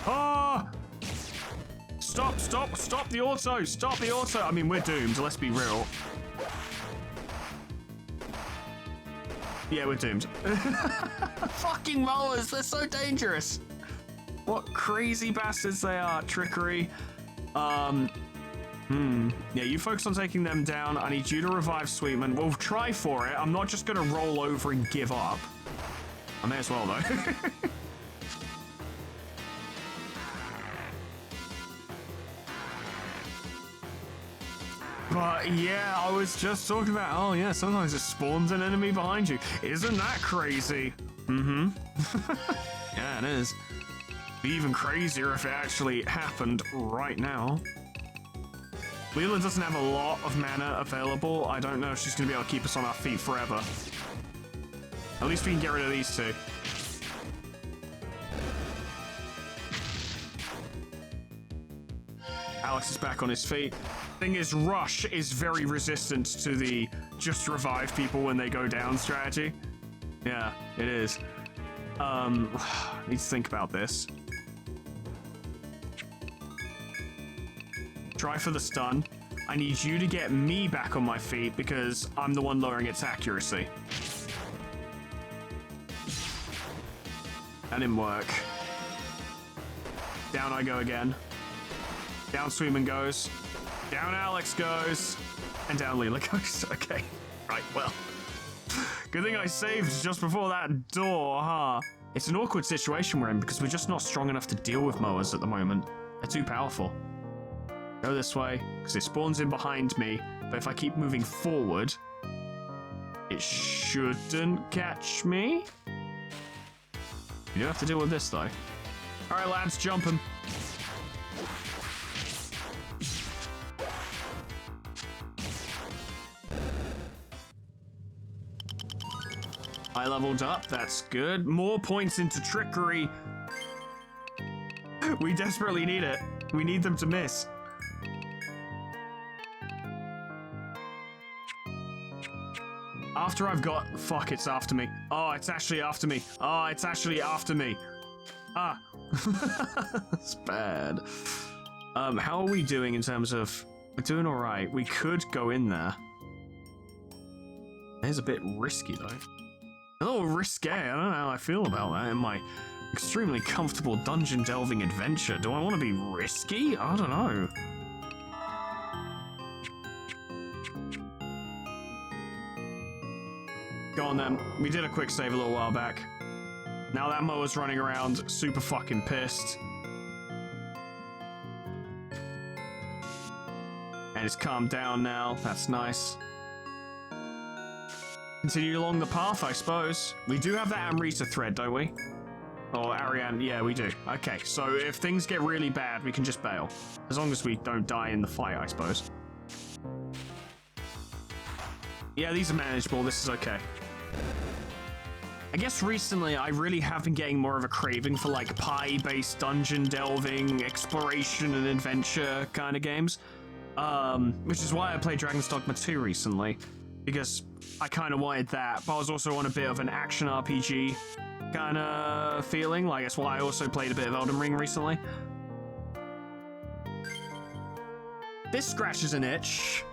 Ah! Stop the auto! Stop the auto! I mean, we're doomed, let's be real. Yeah, we're doomed. Fucking rollers, they're so dangerous. What crazy bastards they are. Trickery. Yeah, you focus on taking them down. I need you to revive Sweetman. We'll try for it. I'm not just gonna roll over and give up. I may as well, though. But yeah, I was just talking about, oh yeah, sometimes it spawns an enemy behind you. Isn't that crazy? Mm-hmm. Yeah, it is. Be even crazier if it actually happened right now. Leela doesn't have a lot of mana available. I don't know if she's going to be able to keep us on our feet forever. At least we can get rid of these two. Alex is back on his feet. Thing is, Rush is very resistant to the just revive people when they go down strategy. Yeah, it is. I need to think about this. Try for the stun. I need you to get me back on my feet because I'm the one lowering its accuracy. That didn't work. Down I go again. Down Sweetman goes. Down Alex goes. And down Leela goes. Okay. Right, well. Good thing I saved just before that door, huh? It's an awkward situation we're in because we're just not strong enough to deal with mowers at the moment. They're too powerful. Go this way, because it spawns in behind me, but if I keep moving forward, it shouldn't catch me. You do have to deal with this, though. Alright, lads, jump him. I leveled up, that's good. More points into trickery. We desperately need it. We need them to miss. After I've got... Fuck, it's after me. Oh, it's actually after me. Oh, it's actually after me. Ah. That's bad. How are we doing in terms of... We're doing alright. We could go in there. It's a bit risky, though. A little risque. I don't know how I feel about that in my extremely comfortable dungeon delving adventure. Do I want to be risky? I don't know. Go on then. We did a quick save a little while back. Now that mower's running around super fucking pissed. And it's calmed down now. That's nice. Continue along the path, I suppose. We do have that Amrita thread, don't we? Or Ariane, yeah, we do. Okay, so if things get really bad, we can just bail. As long as we don't die in the fight, I suppose. Yeah, these are manageable. This is okay. I guess recently I really have been getting more of a craving for like pie-based dungeon delving, exploration and adventure kind of games. Which is why I played Dragon's Dogma 2 recently. Because I kind of wanted that, but I was also on a bit of an action RPG kind of feeling. Like, that's why I also played a bit of Elden Ring recently. This scratches an itch.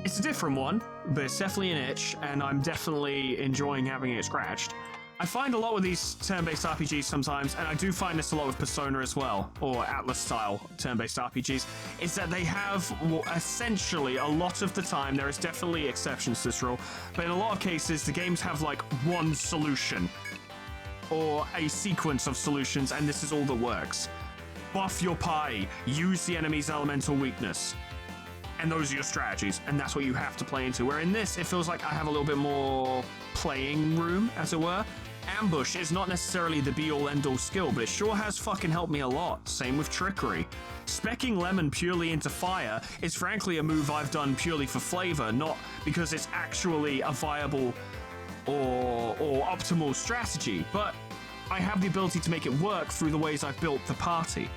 It's a different one, but it's definitely an itch, and I'm definitely enjoying having it scratched. I find a lot with these turn-based RPGs sometimes, and I do find this a lot with Persona as well, or Atlas-style turn-based RPGs, is that they have, well, essentially, a lot of the time, there is definitely exceptions to this rule, but in a lot of cases, the games have, like, one solution, or a sequence of solutions, and this is all that works. Buff your pie, use the enemy's elemental weakness, and those are your strategies, and that's what you have to play into. Where in this, it feels like I have a little bit more playing room, as it were. Ambush is not necessarily the be-all end-all skill, but it sure has fucking helped me a lot. Same with Trickery. Speccing Lemon purely into fire is frankly a move I've done purely for flavor, not because it's actually a viable or optimal strategy, but I have the ability to make it work through the ways I've built the party.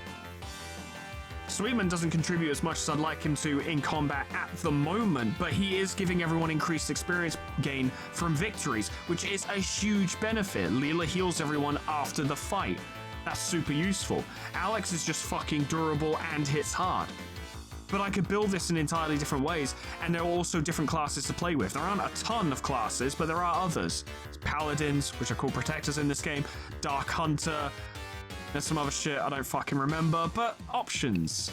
Sweetman doesn't contribute as much as I'd like him to in combat at the moment, but he is giving everyone increased experience gain from victories, which is a huge benefit. Leela heals everyone after the fight. That's super useful. Alex is just fucking durable and hits hard. But I could build this in entirely different ways, and there are also different classes to play with. There aren't a ton of classes, but there are others. There's Paladins, which are called Protectors in this game, Dark Hunter, there's some other shit I don't fucking remember, but options.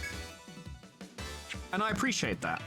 And I appreciate that.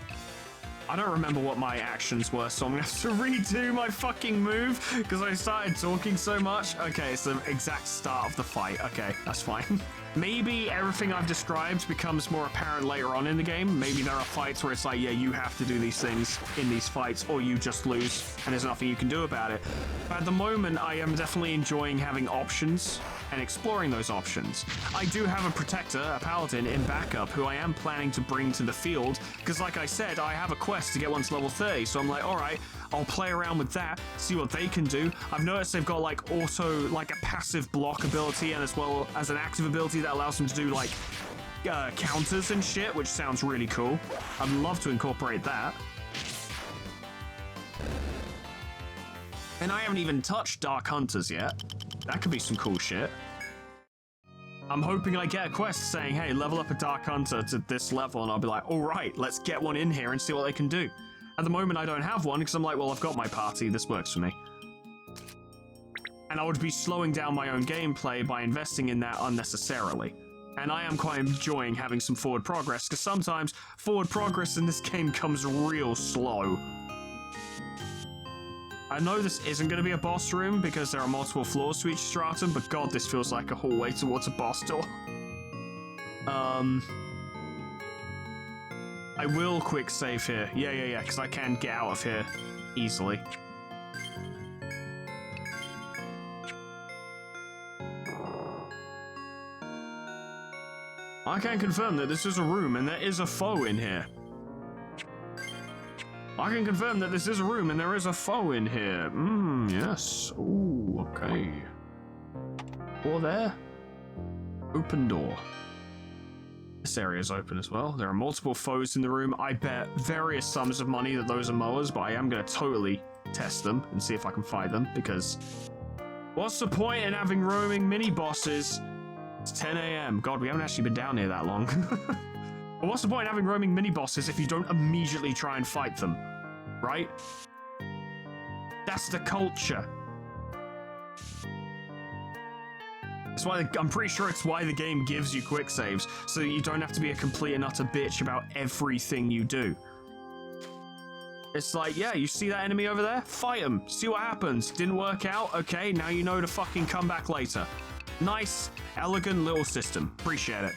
I don't remember what my actions were, so I'm gonna have to redo my fucking move because I started talking so much. Okay, it's the exact start of the fight. Okay, that's fine. Maybe everything I've described becomes more apparent later on in the game. Maybe there are fights where it's like, yeah, you have to do these things in these fights or you just lose and there's nothing you can do about it. But at the moment, I am definitely enjoying having options and exploring those options. I do have a Protector, a Paladin, in backup who I am planning to bring to the field because like I said, I have a quest to get one to level 30, so I'm like, all right, I'll play around with that, see what they can do. I've noticed they've got like a passive block ability and as well as an active ability that allows them to do like counters and shit, which sounds really cool. I'd love to incorporate that. And I haven't even touched Dark Hunters yet. That could be some cool shit. I'm hoping I get a quest saying, hey, level up a Dark Hunter to this level, and I'll be like, all right, let's get one in here and see what they can do. At the moment, I don't have one because I'm like, well, I've got my party. This works for me. And I would be slowing down my own gameplay by investing in that unnecessarily. And I am quite enjoying having some forward progress because sometimes forward progress in this game comes real slow. I know this isn't going to be a boss room because there are multiple floors to each stratum, but god, this feels like a hallway towards a boss door. I will quick save here. Yeah, because I can get out of here easily. I can confirm that this is a room and there is a foe in here. I can confirm that this is a room and there is a foe in here. Yes. Ooh, okay. Or there. Open door. This area is open as well. There are multiple foes in the room. I bet various sums of money that those are mowers, but I am going to totally test them and see if I can fight them, because what's the point in having roaming mini-bosses? It's 10 a.m. God, we haven't actually been down here that long. But what's the point in having roaming mini-bosses if you don't immediately try and fight them? Right? That's the culture. That's why I'm pretty sure it's why the game gives you quick saves, so that you don't have to be a complete and utter bitch about everything you do. It's like, yeah, you see that enemy over there? Fight him. See what happens. Didn't work out? Okay, now you know to fucking come back later. Nice, elegant little system. Appreciate it.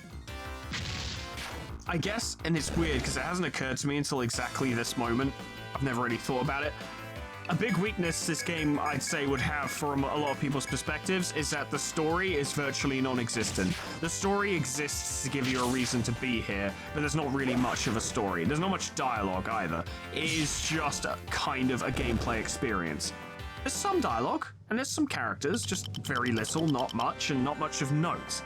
I guess, and it's weird because it hasn't occurred to me until exactly this moment. I've never really thought about it. A big weakness this game, I'd say, would have from a lot of people's perspectives is that the story is virtually non-existent. The story exists to give you a reason to be here, but there's not really much of a story. There's not much dialogue either. It is just a kind of a gameplay experience. There's some dialogue, and there's some characters, just very little, not much, and not much of note.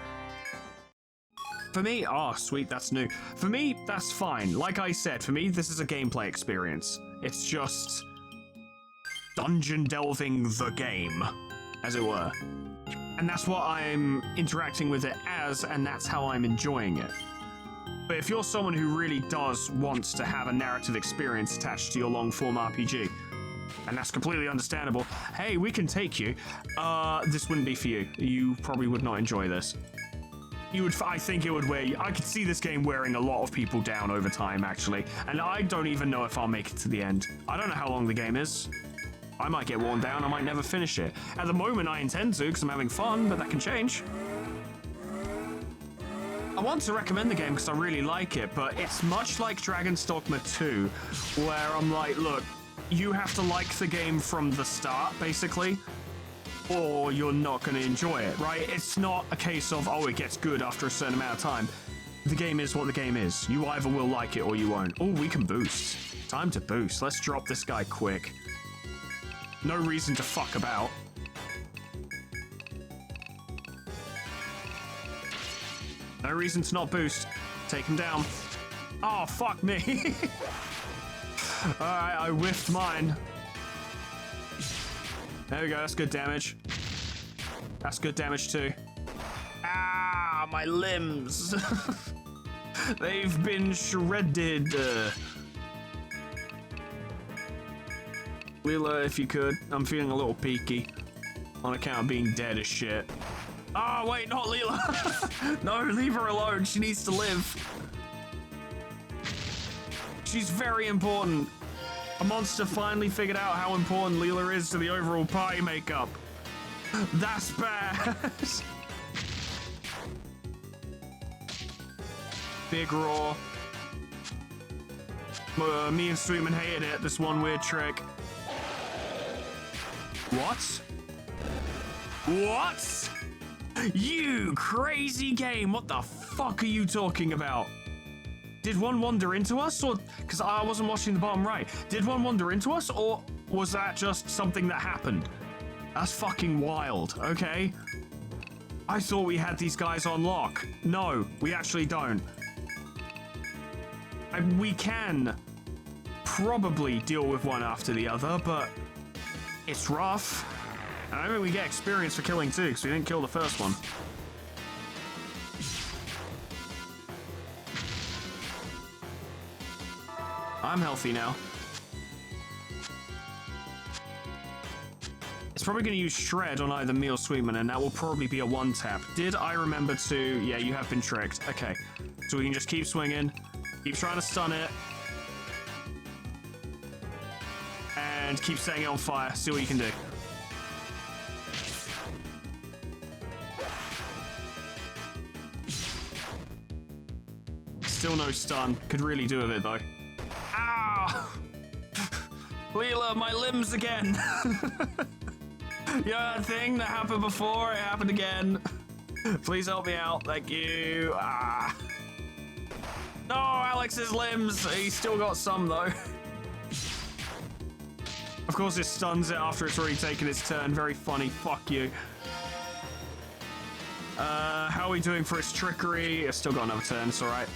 For me, oh sweet, that's new. For me, that's fine. Like I said, for me, this is a gameplay experience. It's just dungeon delving the game, as it were. And that's what I'm interacting with it as, and that's how I'm enjoying it. But if you're someone who really does want to have a narrative experience attached to your long-form RPG, and that's completely understandable, hey, we can take you, this wouldn't be for you. You probably would not enjoy this. I think it would wear you. I could see this game wearing a lot of people down over time, actually. And I don't even know if I'll make it to the end. I don't know how long the game is. I might get worn down, I might never finish it. At the moment, I intend to, because I'm having fun, but that can change. I want to recommend the game because I really like it, but it's much like Dragon's Dogma 2, where I'm like, look, you have to like the game from the start, basically. or you're not going to enjoy it, right? It's not a case of, oh, it gets good after a certain amount of time. The game is what the game is. You either will like it or you won't. Oh, we can boost. Time to boost. Let's drop this guy quick. No reason to fuck about. No reason to not boost. Take him down. Oh, fuck me. Alright, I whiffed mine. There we go, that's good damage. That's good damage too. Ah, my limbs. They've been shredded. Leela, if you could. I'm feeling a little peaky on account of being dead as shit. Oh, wait, not Leela. No, leave her alone. She needs to live. She's very important. A monster finally figured out how important Leela is to the overall party makeup. That's bad. Big roar. Me and Sweetman hated it, this one weird trick. What? What? You crazy game, what the fuck are you talking about? Did one wander into us, or... Because I wasn't watching the bottom right. Did one wander into us, or was that just something that happened? That's fucking wild, okay? I thought we had these guys on lock. No, we actually don't. We can probably deal with one after the other, but it's rough. And I mean, we get experience for killing two, because we didn't kill the first one. I'm healthy now. It's probably going to use Shred on either me or Sweetman, and that will probably be a one-tap. Did I remember to... Yeah, you have been tricked. Okay. So we can just keep swinging. Keep trying to stun it. And keep setting it on fire. See what you can do. Still no stun. Could really do with it, though. Ow! Leela, my limbs again! You know that thing that happened before? It happened again. Please help me out. Thank you. Ah. No, Alex's limbs. He's still got some, though. Of course, it stuns it after it's already taken its turn. Very funny. Fuck you. How are we doing for its trickery? It's still got another turn. It's all right.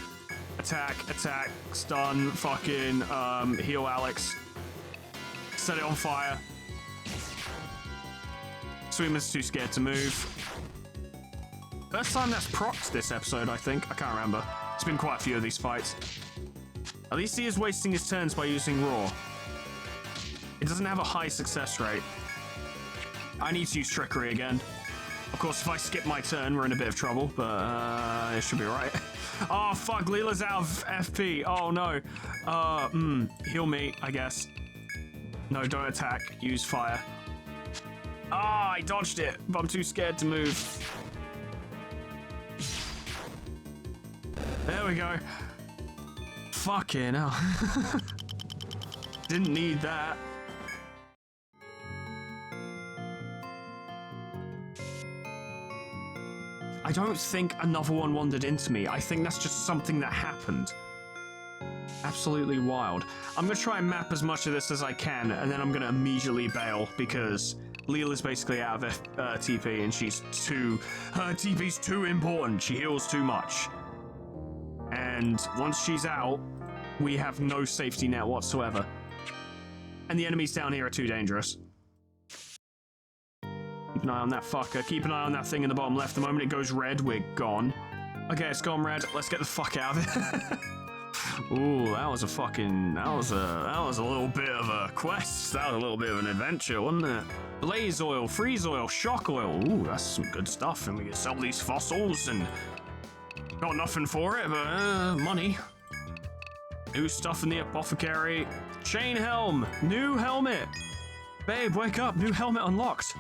Attack, attack, stun, fucking, heal Alex. Set it on fire. Sweetman's too scared to move. First time that's procced this episode, I think. I can't remember. It's been quite a few of these fights. At least he is wasting his turns by using Roar. It doesn't have a high success rate. I need to use Trickery again. Of course, if I skip my turn, we're in a bit of trouble, but it should be right. Oh, fuck, Leela's out of FP. Oh, no. Heal me, I guess. No, don't attack. Use fire. Ah, I dodged it, but I'm too scared to move. There we go. Fucking hell. Didn't need that. I don't think another one wandered into me. I think that's just something that happened. Absolutely wild. I'm going to try and map as much of this as I can, and then I'm going to immediately bail, because Leela's basically out of TP, and she's too... Her TP's too important. She heals too much. And once she's out, we have no safety net whatsoever. And the enemies down here are too dangerous. Keep an eye on that fucker. Keep an eye on that thing in the bottom left. The moment it goes red, we're gone. Okay, it's gone red. Let's get the fuck out of it. Ooh, that was a fucking... That was a little bit of a quest. That was a little bit of an adventure, wasn't it? Blaze oil, freeze oil, shock oil. Ooh, that's some good stuff. And we can sell these fossils and... Got nothing for it, but money. New stuff in the apothecary. Chain helm. New helmet. Babe, wake up. New helmet unlocked.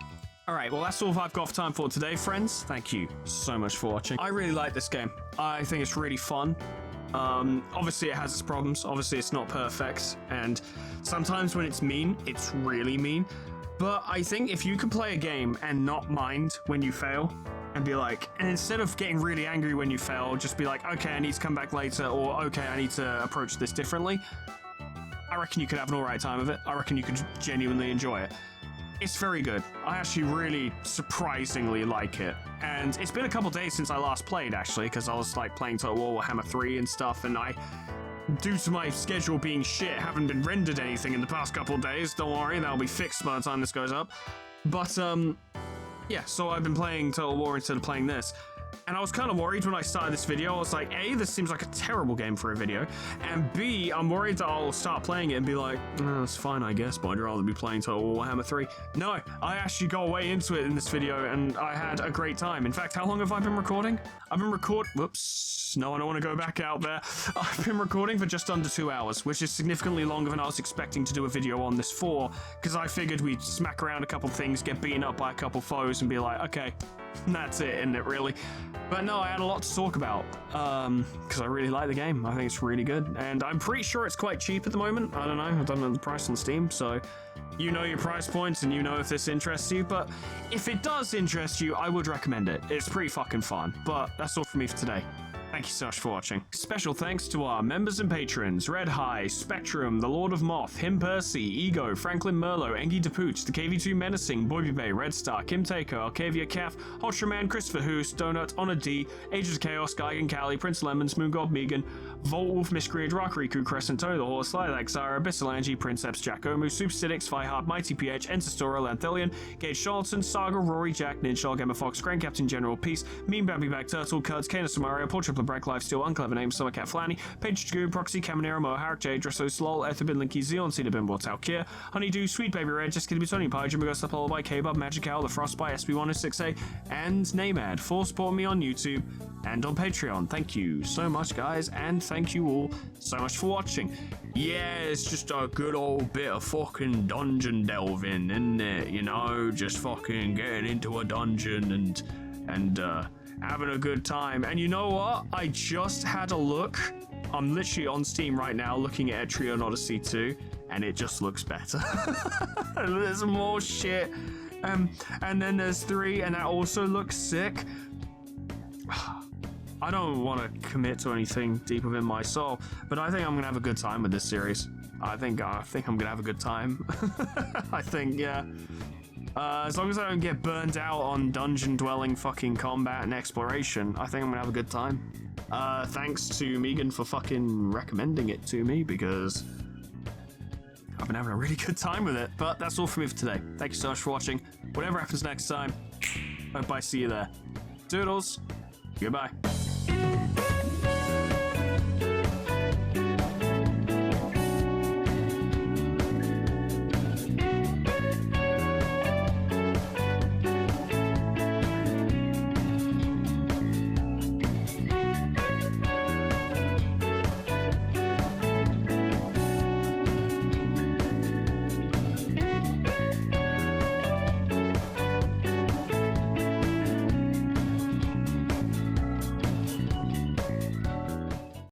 Alright, well that's all I've got time for today, friends. Thank you so much for watching. I really like this game. I think it's really fun. Obviously it has its problems. Obviously it's not perfect. And sometimes when it's mean, it's really mean. But I think if you can play a game and not mind when you fail, and be like, and instead of getting really angry when you fail, just be like, okay, I need to come back later, or okay, I need to approach this differently. I reckon you could have an alright time of it. I reckon you could genuinely enjoy it. It's very good. I actually really surprisingly like it. And it's been a couple days since I last played, actually, because I was like playing Total War Warhammer 3 and stuff, and I, due to my schedule being shit, haven't been rendered anything in the past couple of days. Don't worry, that'll be fixed by the time this goes up. But, yeah, so I've been playing Total War instead of playing this. And I was kind of worried when I started this video. I was like, A, this seems like a terrible game for a video. And B, I'm worried that I'll start playing it and be like, oh, it's fine, I guess, but I'd rather be playing Total War Warhammer 3. No, I actually got way into it in this video and I had a great time. In fact, how long have I been recording? I've been whoops, no, I don't want to go back out there. I've been recording for just under 2 hours, which is significantly longer than I was expecting to do a video on this for, because I figured we'd smack around a couple things, get beaten up by a couple foes, and be like, okay, that's it, isn't it, really? But no, I had a lot to talk about, because I really like the game. I think it's really good, and I'm pretty sure it's quite cheap at the moment. I don't know the price on Steam, so you know your price points and you know if this interests you, but if it does interest you, I would recommend it. It's pretty fucking fun, but that's all from me for today. Thank you so much for watching. Special thanks to our members and patrons: Red High, Spectrum, The Lord of Moth, Him Percy, Ego, Franklin Merlo, Engie DePooch, The KV2 Menacing, Boyby Bay, Red Star, Kim Taker, Arcavia Calf, Ultraman, Christopher Hoos, Donut, Honor D, Ages of Chaos, Geigen Callie, Prince Lemons, Moongod Megan, Voltwolf, Miscreant, Rockriku, Crescent, Tony the Horse, Lilac, Zara, Bissalangi, Princeps, Jackomu, Superstitics, Fireheart, Mighty PH, Encistora, Lanthelion, Gage Charlton, Saga, Rory, Jack, Ninshall, Gemma Fox, Grand Captain General Peace, Mean Babby Bag Turtle, Cuds, Kana Samaria, Paul Triple Break, Lifesteal, Unclever Name, Summercat Flanny, Page Dragoon, Proxy, Caminera, Mo, Harak J, Dresso, Slol, Etherbin, Linky, Xeon, Cedar Bimbo, Talkir, Honeydew, Sweet Baby Red, Jessica Bitoni, Pie, Jimmy Ghost, Apollo by K-Bub, Magic Owl, The Frostbite, SB106A, and Namad for supporting me on YouTube and on Patreon. Thank you so much, guys, and thank you all so much for watching. Yeah, it's just a good old bit of fucking dungeon delving, isn't it? You know, just fucking getting into a dungeon and having a good time. And you know what? I just had a look. I'm literally on Steam right now looking at Etrian Odyssey 2, and it just looks better. There's more shit. And then there's 3, and that also looks sick. I don't want to commit to anything deep within my soul, but I think I'm gonna have a good time with this series. I think I'm gonna have a good time. I think, yeah. As long as I don't get burned out on dungeon dwelling fucking combat and exploration, I think I'm gonna have a good time. Thanks to Megan for fucking recommending it to me, because I've been having a really good time with it. But that's all from me for today. Thank you so much for watching. Whatever happens next time, hope I see you there. Doodles. Goodbye.